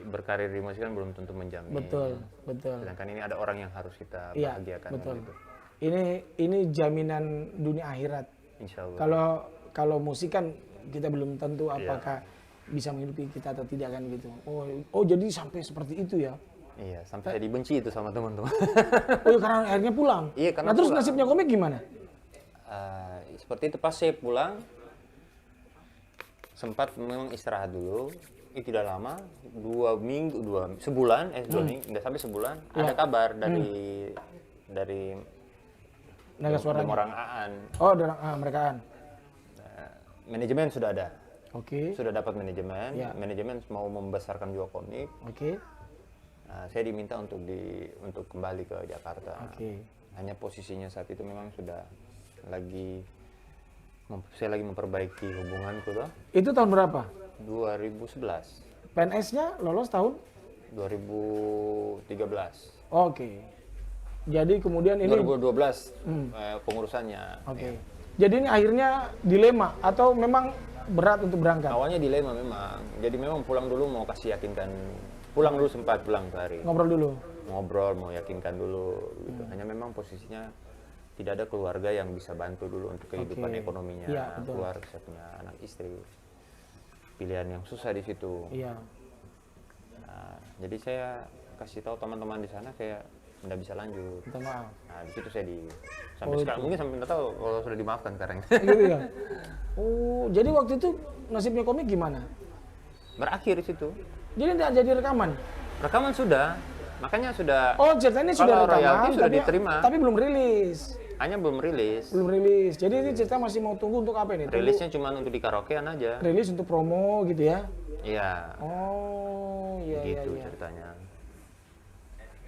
berkarir di musik kan belum tentu menjamin. Betul, betul. Sedangkan ini ada orang yang harus kita Iya, bahagiakan. betul. Gitu. Ini jaminan dunia akhirat. Insya Allah. Kalau musik kan kita belum tentu Iya. apakah bisa menghidupi kita atau tidak kan gitu. Oh jadi sampai seperti itu ya. Iya, sampai saya dibenci itu sama teman-teman. Oh ya, karena akhirnya pulang. Iya, karena Nah terus pulang. nasibnya komik gimana? Seperti itu pas saya pulang, sempat memang istirahat dulu. Tidak lama, 2 minggu, sebulan, 2 minggu, nggak sampai sebulan, ada kabar dari Naga Suara. orang Aan. Oh mereka. Manajemen sudah ada. Oke. Sudah dapat manajemen, Ya. manajemen mau membesarkan juga komik. Oke. Saya diminta untuk kembali ke Jakarta. Oke. Hanya posisinya saat itu memang sudah saya lagi memperbaiki hubunganku tuh. Itu tahun berapa? 2011, PNS-nya lolos tahun? 2013, Oke. Jadi kemudian ini 2012 pengurusannya. Oke. Jadi ini akhirnya dilema atau memang berat untuk berangkat? Awalnya dilema memang. Jadi memang pulang dulu mau kasih yakinkan. Pulang dulu sempat pulang sehari. Ngobrol dulu. Ngobrol mau yakinkan dulu gitu. Hanya memang posisinya tidak ada keluarga yang bisa bantu dulu untuk kehidupan Oke. ekonominya. Iya, betul. Keluarga saya punya anak istri. Pilihan yang susah di situ. Iya. Nah, jadi saya kasih tahu teman-teman di sana kayak tidak bisa lanjut. Minta maaf. Nah, di situ saya sampai Oh, sekarang mungkin sampai tidak tahu kalau sudah dimaafkan sekarang. Gitu ya. Oh, jadi waktu itu nasibnya komik gimana? Berakhir di situ. Jadi tidak jadi rekaman. Rekaman sudah. Makanya sudah Oh, cerita ini sudah kalau royalti rekaman sudah diterima. tapi belum rilis. hanya belum rilis. Belum rilis. Jadi ini cerita masih mau tunggu untuk apa ini? Tunggu Rilisnya cuma untuk di karaokean aja. rilis untuk promo gitu ya. Iya. Oh, iya iya Gitu iya. ceritanya.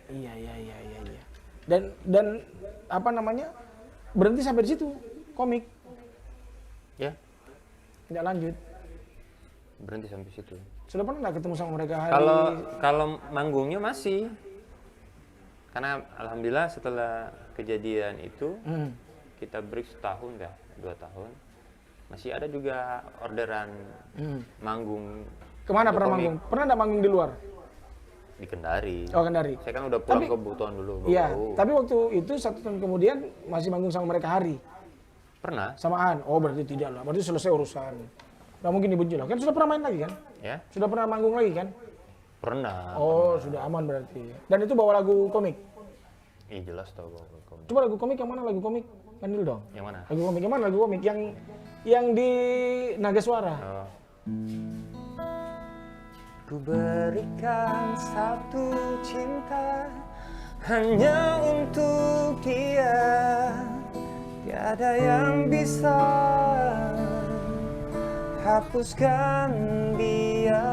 Iya. Dan apa namanya? Berhenti sampai di situ komik. Ya, Tidak lanjut. berhenti sampai situ. Sudah pernah nggak ketemu sama mereka hari? Kalau manggungnya masih. Karena alhamdulillah setelah kejadian itu kita break setahun ya, 2 tahun. Masih ada juga orderan manggung. Kemana untuk pernah komik manggung? Pernah nggak manggung di luar? Di Kendari. Oh, Kendari. Saya kan udah pulang Tapi- kebutuhan dulu. Iya, baru. tapi waktu itu 1 tahun kemudian masih manggung sama mereka hari Pernah, samaan. Oh, berarti tidak lah. Berarti selesai urusan. Nggak mungkin dibenci lah. Kan sudah pernah main lagi kan? ya? Sudah pernah manggung lagi kan? Pernah. Oh, sudah aman berarti. Dan itu bawa lagu komik. Jelas tau kalau komik. Coba lagu komik yang mana? Lagu komik kan dulu dong. Yang mana? Lagu komik yang mana? Lagu komik yang di Naga Suara. Oh. Ku berikan satu cinta hanya untuk dia, tiada yang bisa hapuskan dia.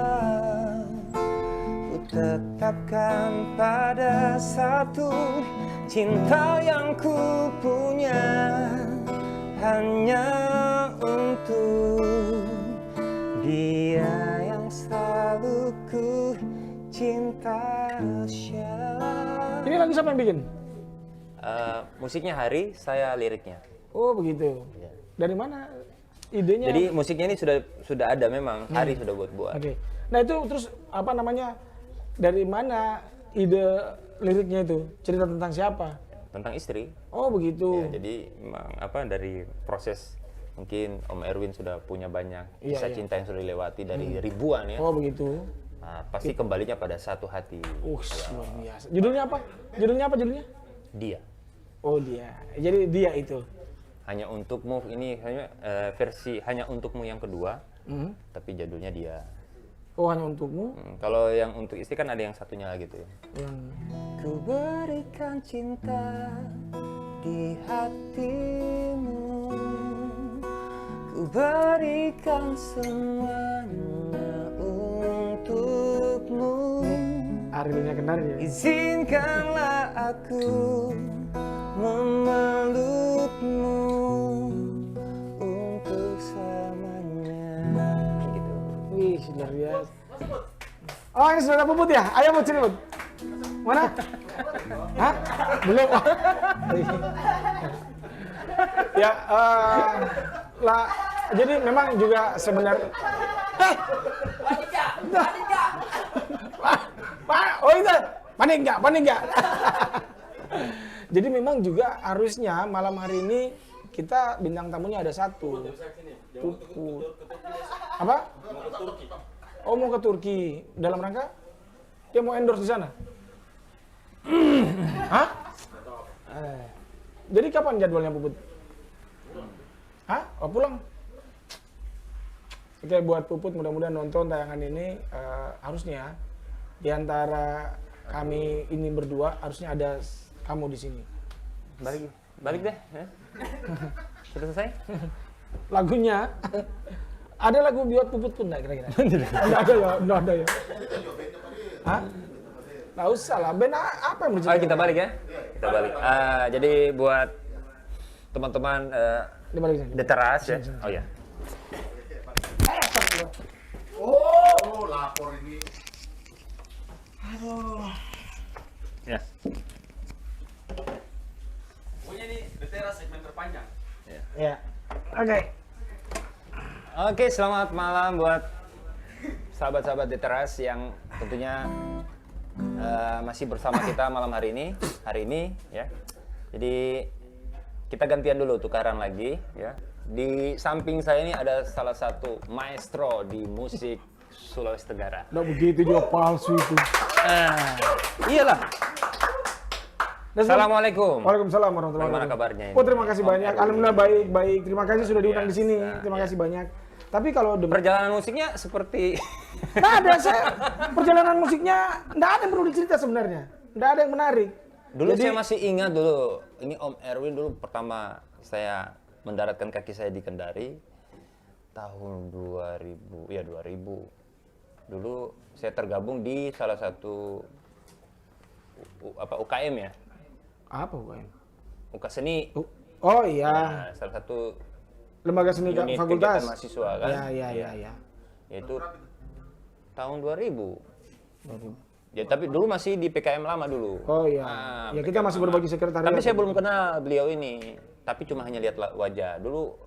Ku tetapkan pada satu cinta yang ku punya, hanya untuk dia yang selalu ku cinta. Ini lagu siapa yang bikin? Musiknya Hari, saya liriknya. Oh begitu. Dari mana idenya? Jadi musiknya ini sudah ada memang, Hari sudah buat. Oke. Nah itu terus apa namanya? Dari mana ide liriknya itu? Cerita tentang siapa? Tentang istri. Oh begitu. Ya, jadi memang dari proses mungkin Om Erwin sudah punya banyak Iya, kisah iya. cinta yang sudah dilewati dari ribuan ya. Oh begitu. Nah, pasti kembalinya pada satu hati. Luar biasa. Judulnya apa? Judulnya? Dia. Oh dia. Jadi dia itu. Hanya untukmu ini hanya versi hanya untukmu yang kedua, Hmm. tapi judulnya Dia. Oh hanya untukmu. Kalau yang untuk istri kan ada yang satunya lagi tuh. Yang Ku berikan cinta di hatimu, ku berikan semuanya untukmu. Arielnya Kendari ya. Izinkanlah aku memelukmu untuk selamanya. Gitu. Wih luar biasa. Oh ini sudah Puput ya? Ayo Put sini Put. Mana? Hah? Belum. Ya, lah. Jadi memang juga sebenarnya. Oh itu, panik nggak? Jadi memang juga harusnya malam hari ini kita bintang tamunya ada satu. Puput. Apa? Oh mau ke Turki. Dalam rangka? Dia mau endorse di sana? Hah? Jadi kapan jadwalnya Puput? Hah? Oh pulang? Oke buat Puput mudah-mudahan nonton tayangan ini harusnya di antara kami ini berdua harusnya ada kamu di sini. Balik deh. Ya. Sudah selesai? Lagunya ada lagu buat Puput pun nggak kira-kira? Nggak ada ya. Hah? Nggak usah lah. Band apa yang Oh, kita balik ya? Kita balik. Jadi buat teman-teman Di balik sini. The Teras ya. Oh ya. Oh, lapor ini. Ya. Pokoknya ini The Teras segmen terpanjang. Ya. Oke. Oke, selamat malam buat sahabat-sahabat The Teras yang tentunya masih bersama kita malam hari ini ya. Jadi kita gantian dulu, tukaran lagi ya. Di samping saya ini ada salah satu maestro di musik Sulawesi Tenggara. Nggak begitu juga palsu itu. Iyalah. Dan Assalamualaikum. Waalaikumsalam warahmatullahi Bagaimana wabarakatuh. kabarnya ini? Oh terima kasih Om banyak. Erwin. Alhamdulillah baik. Terima kasih sudah diundang di sini. Terima kasih banyak. Tapi kalau Perjalanan musiknya seperti nggak ada saya perjalanan musiknya nggak ada yang perlu dicerita sebenarnya. Nggak ada yang menarik. dulu saya masih ingat dulu. Ini Om Erwin dulu pertama saya mendaratkan kaki saya di Kendari tahun 2000. Ya 2000. Dulu saya tergabung di salah satu UKM ya. Apa UKM? UK Seni. Oh iya. Nah, salah satu Lembaga seni unit fakultas. kegiatan mahasiswa kan. Ya. Yaitu tahun 2000. Ya tapi dulu masih di PKM lama dulu. Oh iya. Nah, Ya kita PKM masih lama. berbagi sekretariat. Tapi saya belum kenal beliau ini. Tapi cuma hanya lihat wajah. Dulu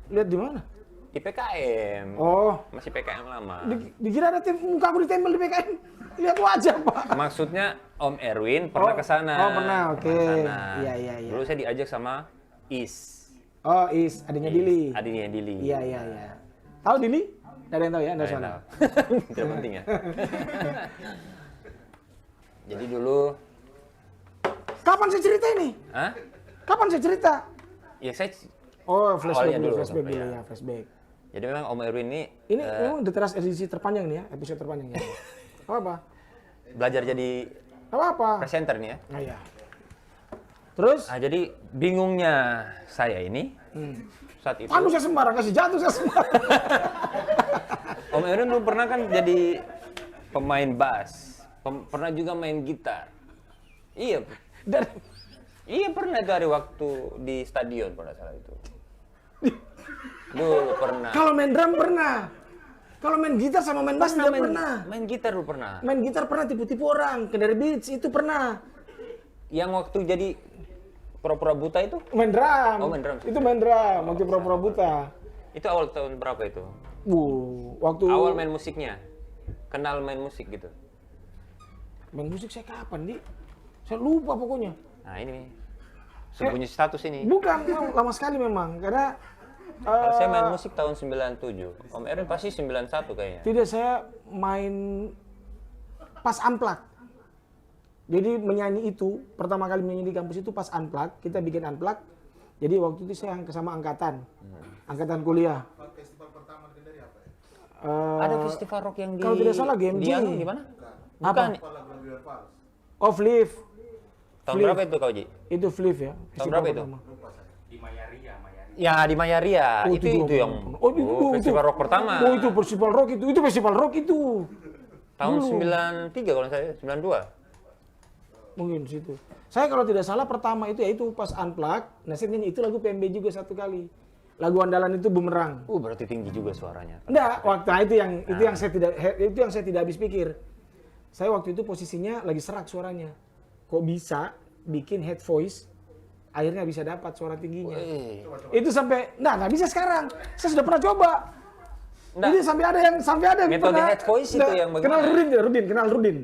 Lihat di mana? di PKM. Oh. Masih PKM lama. Dikira ada muka aku ditempel di PKM. Lihat wajah, Pak. Maksudnya Om Erwin pernah ke sana. Oh, pernah, oke. Kesana. Iya. Dulu saya diajak sama Is. Oh, adiknya Dili. Adiknya Dili. Iya. Tahu Dili? Tidak ada yang tahu ya, Anda Nggak soalnya. tahu. Tidak penting ya. Jadi dulu, Kapan saya cerita ini? Hah? Kapan saya cerita? Ya saya, Oh, flashback Awalnya dulu, dulu, flashback dulu iya. ya, flashback. jadi memang Om Erwin ini Ini memang The Teras edisi terpanjang nih ya, episode terpanjang ya. Apa? belajar jadi apa-apa. presenter nih ya. Nah, ya. Terus? Nah, jadi bingungnya saya ini saat itu. Aduh, saya sembarang kasih jatuh saya sembarang. Om Erwin dulu pernah kan jadi pemain bass, pernah juga main gitar. Iya, Dan iya pernah itu hari waktu di stadion pada saat itu. Dulu pernah. kalau main drum pernah. Kalau main gitar sama main bass tidak pernah. Main gitar dulu pernah. Main gitar pernah tipu-tipu orang, ke dari beats itu pernah. Yang waktu jadi pura-pura buta itu? Main drum. Oh, main drum. Itu main drum, waktu pura-pura buta. Itu awal tahun berapa itu? Waktu Awal main musiknya? Kenal main musik gitu? main musik saya kapan, Di? Saya lupa pokoknya. Nah ini, sembunyi status ini. Bukan, lama sekali memang. Karena Kalau saya main musik tahun 97. Om Erwin pasti 91 kayaknya. tidak, saya main pas unplug. Jadi menyanyi itu, pertama kali menyanyi di kampus itu pas unplug. Kita bikin unplug. Jadi waktu itu saya sama angkatan. Angkatan kuliah. Festival pertama dari apa ya? Ada festival rock yang di... kalau tidak salah GMG. Di mana? Apa? Bukan. Lagu-lagu Iwan Fals. Oh, Flip. Tahun Flip. berapa itu kau, Ji? Itu Flip ya. Tahun festival berapa itu? pertama. Di Mayaria. Ya, di Mayaria. Oh, itu juga yang... pernah. Oh, itu festival rock pertama. Oh, itu festival rock itu. Itu festival rock itu. Tahun dulu. 93 kalau saya, 92. Mungkin situ. Saya kalau tidak salah pertama itu ya itu pas unplug. Nah, saya nyanyi itu lagu PMB juga satu kali. Lagu andalan itu Bumerang. Berarti tinggi juga suaranya. Enggak, waktu itu yang saya tidak habis pikir. Saya waktu itu posisinya lagi serak suaranya. Kok bisa bikin head voice akhirnya bisa dapat suara tingginya. Itu sampai nggak bisa sekarang. Saya sudah pernah coba. Nggak. Ini sampai ada yang Metode pernah- head voice itu Nggak, yang bagaimana? kenal Rudin.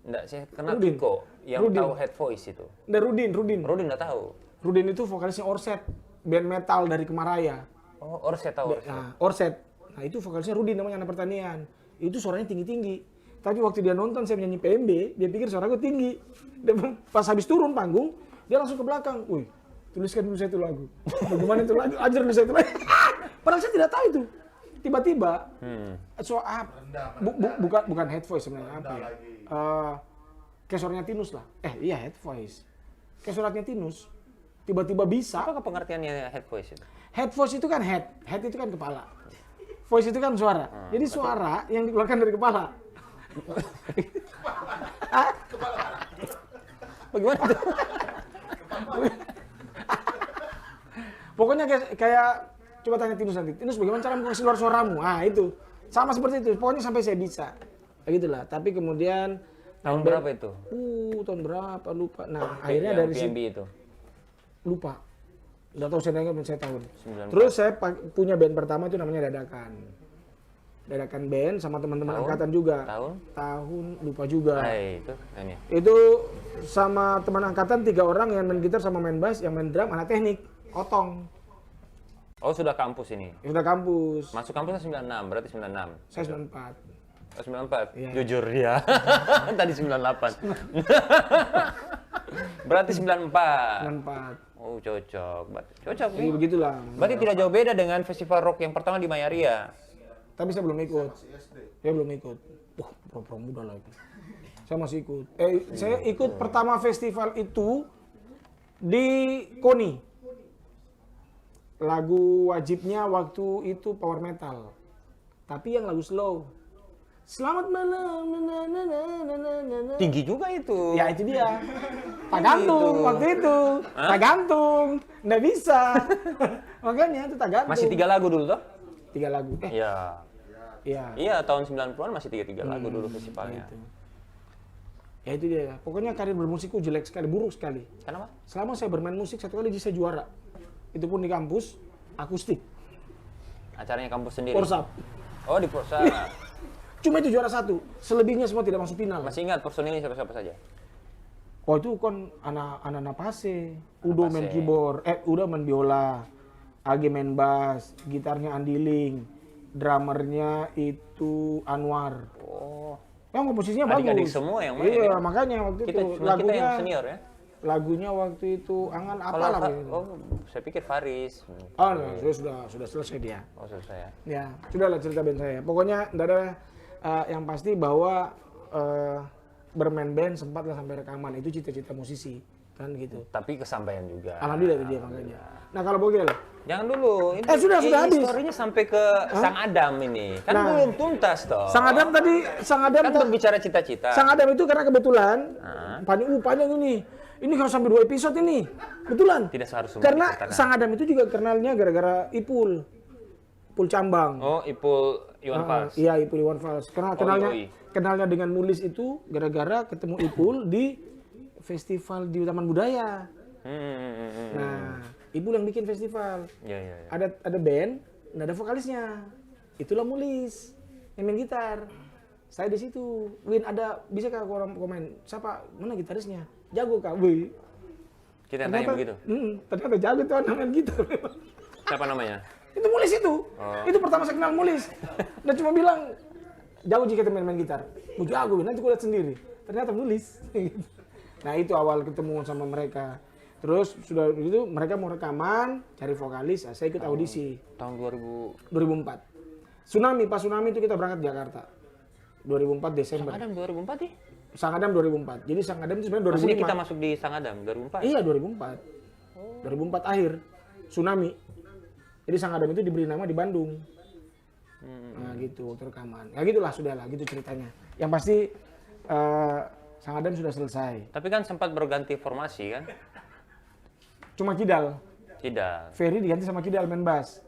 Enggak, saya kenal Rudin. Tiko yang Rudin. tahu head voice itu. Nggak, Rudin. Rudin enggak tahu. Rudin itu vokalisnya Orset, band metal dari Kemaraya. Oh, saya tahu. Nah, Orset. Nah, itu vokalisnya Rudin namanya, anak pertanian. Itu suaranya tinggi-tinggi. Tapi waktu dia nonton saya menyanyi PMB, dia pikir suaraku tinggi. Dia pas habis turun panggung, dia langsung ke belakang. Wih, tuliskan dulu saya itu lagu. Bagaimana itu lagu? Ajar dulu saya itu lagu. Padahal saya tidak tahu itu. Tiba-tiba, bukan head voice sebenarnya, apa ya? Kayak suaranya Tinus lah. Iya head voice. Kayak suaranya Tinus. Tiba-tiba bisa. Apa pengertiannya head voice itu? Head voice itu kan head itu kan kepala. Voice itu kan suara. Jadi suara yang dikeluarkan dari kepala. Bagaimana itu? Pokoknya kayak coba tanya Tinus nanti. Tinus bagaimana cara mengasih keluar suaramu? Itu sama seperti itu. Pokoknya sampai saya bisa. Kayak gitulah. Tapi kemudian Tahun berapa itu? tahun berapa lupa. Nah, akhirnya Yang dari PMB situ itu. lupa. Enggak tahu saya ingat saya tahun. 94. Terus saya punya band pertama itu namanya Dadakan. Dadakan band sama teman-teman Tahun? angkatan juga. Tahun? Lupa juga. Itu ini. Itu sama teman angkatan 3 orang yang main gitar sama main bass, yang main drum anak teknik, Otong. Oh, sudah kampus ini. Udah kampus. Masuk kampusnya 96, berarti 96. Saya 94. Oh, 94. Iya. Jujur ya. Tadi 98. Berarti 94. 94. Oh, cocok. Cocok Jadi nih. begitulah. Berarti tidak jauh beda dengan festival rock yang pertama di Mayaria. Tapi saya belum ikut. Saya belum ikut. Pro muda lagi. Saya masih ikut. Saya ikut pertama festival itu di KONI. Lagu wajibnya waktu itu power metal. Tapi yang lagu slow. Selamat malam. Tinggi juga itu. Ya itu dia. Tergantung Gitu. waktu itu. Tergantung. Nggak bisa. Makanya itu tergantung. Masih 3 lagu dulu toh? 3 lagu. Iya. Iya. Iya, tahun 90-an masih 3 lagu dulu festivalnya. Itu. Ya itu dia. Pokoknya karir bermusikku jelek sekali, buruk sekali. Kenapa? Selama saya bermain musik 1 kali saya juara. Itu pun di kampus akustik. Acaranya kampus sendiri. Porsap. Oh, di Porsa. Cuma itu juara 1. Selebihnya semua tidak masuk final. Masih ingat personilnya siapa-siapa saja? Oh itu kan anak Pase. Udo main Pase. keyboard, Udo main biola. Agi main bass, gitarnya Andiling. Drummernya itu Anwar. Oh. Yang komposisinya bagus. Adik-adik semua yang main, Iya, ya? makanya waktu Kita itu kita yang senior ya. lagunya waktu itu Angan Kalau apalah Fa- gitu. oh, saya pikir Faris. Oh, no, sudah selesai dia. Oh, selesai ya. Ya, sudahlah cerita band saya. Pokoknya enggak ada yang pasti bahwa bermain band, sempat lah sampai rekaman. Itu cita-cita musisi kan gitu. Tapi kesampaian juga. Alhamdulillah itu dia makanya. Nah kalau Bogel, Jangan dulu. Ini, sudah habis. Historinya sampai ke Sang Adam ini. Kan Nah. belum tuntas toh. Sang Adam Kan berbicara cita-cita. Sang Adam itu karena kebetulan panjang ini. Ini kalau sampai 2 episode ini. Betulan. Tidak seharusnya Karena dikatakan. Sang Adam itu juga kenalnya gara-gara Ipul Cambang. Oh, Ipul Iwan Fals. Iya, Ipul Iwan Fals. Karena kenalnya dengan Mulis itu gara-gara ketemu Ipul di festival di Taman Budaya. Nah, Ipul yang bikin festival. Iya. Ada band, nggak ada vokalisnya. Itulah Mulis yang main gitar. Saya di situ. Win, bisa kak orang komen? Siapa? Mana gitarisnya? Jago kak, Wih. Kita tanya begitu. Ternyata jago tuh anak main gitar. Siapa namanya? Itu Mulis itu. Itu pertama saya kenal Mulis. Dan cuma bilang, jago jika kita main gitar. Mau jago, nanti gue lihat sendiri. Ternyata Mulis. Nah itu awal ketemu sama mereka. Terus sudah itu mereka mau rekaman, cari vokalis, saya ikut audisi. Tahun 2004. Pas tsunami itu kita berangkat Jakarta. 2004 Desember. Sang Adam 2004 nih? Sang Adam 2004. Jadi Sang Adam itu sebenarnya 2005. Maksudnya kita masuk di Sang Adam 2004? Iya 2004. 2004 akhir. Tsunami. Jadi Sang Adam itu diberi nama di Bandung. Nah gitu waktu rekaman. Ya gitulah sudahlah gitu ceritanya. Yang pasti Sang Adam sudah selesai. Tapi kan sempat berganti formasi kan? Cuma Kidal. Tidak. Ferry diganti sama Kidal main bass.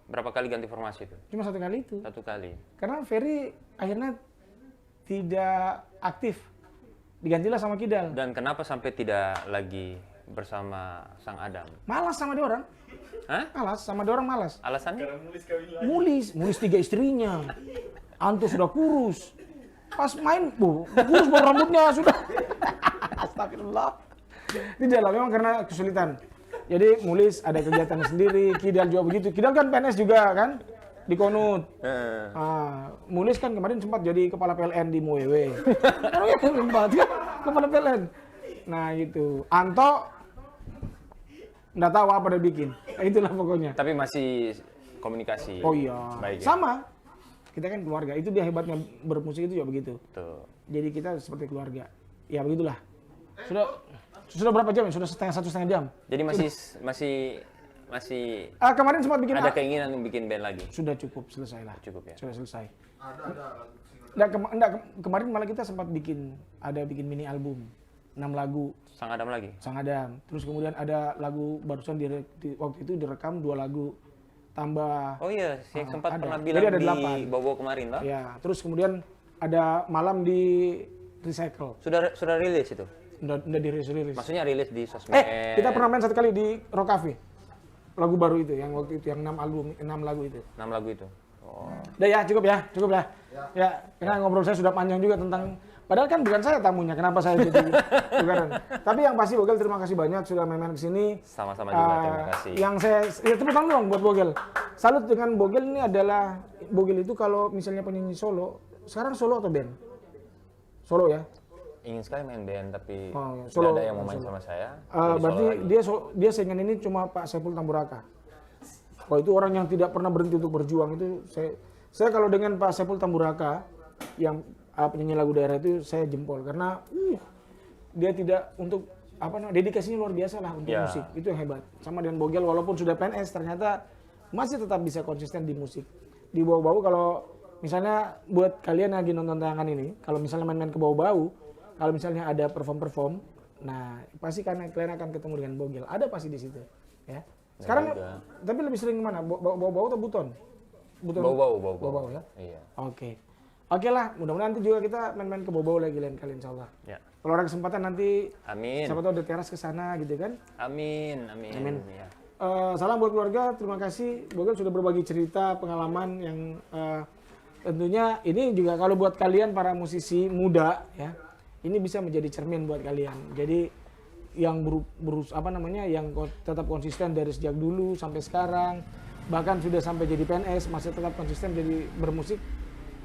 Berapa kali ganti formasi itu? Cuma 1 kali itu. 1 kali. Karena Ferry akhirnya tidak aktif. Digantilah sama Kidal. Dan kenapa sampai tidak lagi bersama Sang Adam? Malas sama dia orang. Hah? Malas sama dia orang malas. Alasannya? Mulis 3 istrinya. Anto sudah kurus. Pas main, kurus baru rambutnya sudah. Astagfirullah. Tidak lah, memang karena kesulitan. Jadi Mulis ada kegiatan sendiri, Kidal juga begitu. Kidal kan PNS juga kan, di Konut. Mulis kan kemarin sempat jadi kepala PLN di Muewe. Sempat kan, kepala PLN. Nah gitu. Anto nggak tahu apa dia bikin. Itulah pokoknya. Tapi masih komunikasi. Oh iya. Baik, ya? Sama. Kita kan keluarga. Itu dia hebatnya bermusik itu ya begitu. Tuh. Jadi kita seperti keluarga. Ya begitulah. Sudah berapa jam ya? Sudah 1,5 jam. Jadi masih Kemarin sempat bikin ada keinginan untuk bikin band lagi. Sudah cukup, selesai lah. Cukup ya. Sudah selesai. Ada Kemarin malah kita sempat bikin mini album 6 lagu Sang Adam lagi. Sang Adam. Terus kemudian ada lagu barusan waktu itu direkam 2 lagu tambah. Oh iya, yang sempat ada. pernah Jadi bilang ada di 8. Bobo kemarin lah. Ya, terus kemudian ada malam di recycle. Sudah rilis itu. Udah dirilis. Maksudnya rilis di sosmed. Kita pernah main 1 kali di Rock Cafe. Lagu baru itu yang waktu itu yang 6 lagu itu. 6 lagu itu. Oh. Udah ya, cukup ya. Ya, karena ngobrol saya sudah panjang juga tentang padahal kan bukan saya tamunya, kenapa saya jadi bukan. Tapi yang pasti Bogel terima kasih banyak sudah main-main ke sini. Sama-sama juga terima kasih. Yang saya tepuk tangan dong buat Bogel. Salut dengan Bogel ini adalah Bogel itu kalau misalnya penyanyi solo, sekarang solo atau band? Solo ya. Ingin sekali main band tapi solo, tidak ada yang mau main sama saya. Berarti dia saingan ini cuma Pak Saiful Tamburaka. Wah itu orang yang tidak pernah berhenti untuk berjuang itu saya kalau dengan Pak Saiful Tamburaka yang penyanyi lagu daerah itu saya jempol karena dia tidak untuk dedikasinya luar biasa lah untuk musik, itu yang hebat. Sama dengan Bogel walaupun sudah PNS ternyata masih tetap bisa konsisten di musik. Di Bau-Bau kalau misalnya buat kalian lagi nonton tayangan ini, kalau misalnya main-main ke Bau-Bau, kalau misalnya ada perform, nah pasti kalian akan ketemu dengan Bogel, ada pasti di situ, ya. Sekarang tapi lebih sering mana? Bau-Bau atau Buton? Bau-Bau ya. Iya. Oke lah, mudah-mudahan nanti juga kita main-main ke Bau-Bau lagi lain kali insyaallah. Ya. Kalau ada kesempatan nanti, Amin. siapa tahu ada teras ke sana gitu kan. Amin. Ya. Salam buat keluarga, terima kasih Bogel sudah berbagi cerita, pengalaman yang tentunya ini juga kalau buat kalian para musisi muda ya, ini bisa menjadi cermin buat kalian. Jadi yang yang tetap konsisten dari sejak dulu sampai sekarang, bahkan sudah sampai jadi PNS masih tetap konsisten jadi bermusik,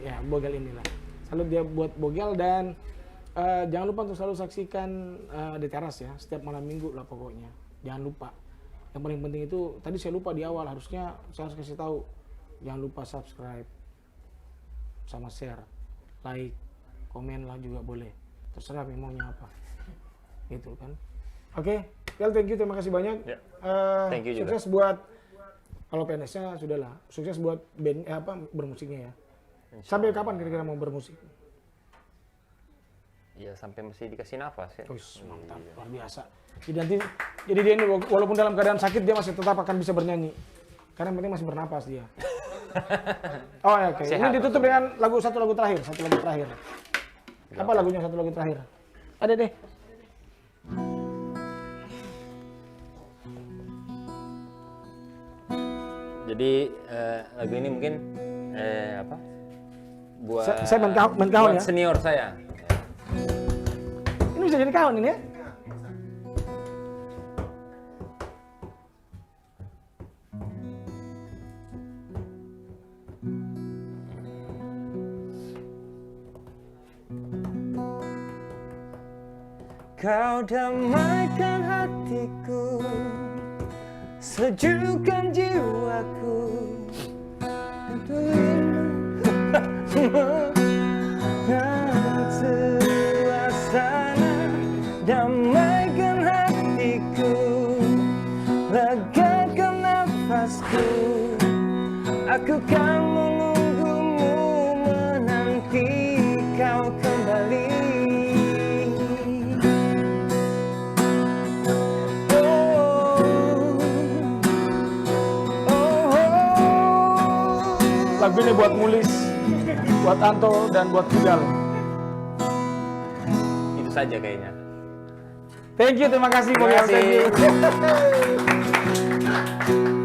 ya Bogel inilah. Salut dia buat Bogel dan jangan lupa untuk selalu saksikan The Teras ya, setiap malam minggu lah pokoknya. Jangan lupa. Yang paling penting itu tadi saya lupa di awal, harusnya saya harus kasih tahu. Jangan lupa subscribe sama share, like, komen lah juga boleh. terserah maunya apa. Gitu kan. Oke, Vel, thank you, terima kasih banyak. Ya. Thank you juga. Sukses buat kalau PNS-nya sudahlah. Sukses buat band bermusiknya ya. Sampai kapan kira-kira mau bermusik? Ya sampai mesti dikasih nafas ya. Wih, mantap, luar biasa. Jadi dia ini walaupun dalam keadaan sakit dia masih tetap akan bisa bernyanyi. Karena yang penting masih bernapas dia. Oh ya, oke. Ini ditutup dengan satu lagu terakhir. Apa lagunya satu lagu terakhir? Ada deh. Jadi lagu ini mungkin apa? Buat Saya main kahun ya. senior saya. Ini bisa jadi kahun ini ya? Kau damaikan hatiku, sejukkan jiwaku. Suasana, damaikan hatiku, legakan nafasku. Aku kan menunggumu, menanti kau kembali. Lagu ini buat Mulis, buat Anto, dan buat Kidal. Itu saja kayaknya. Thank you, terima kasih. Terima kasih. Thank you.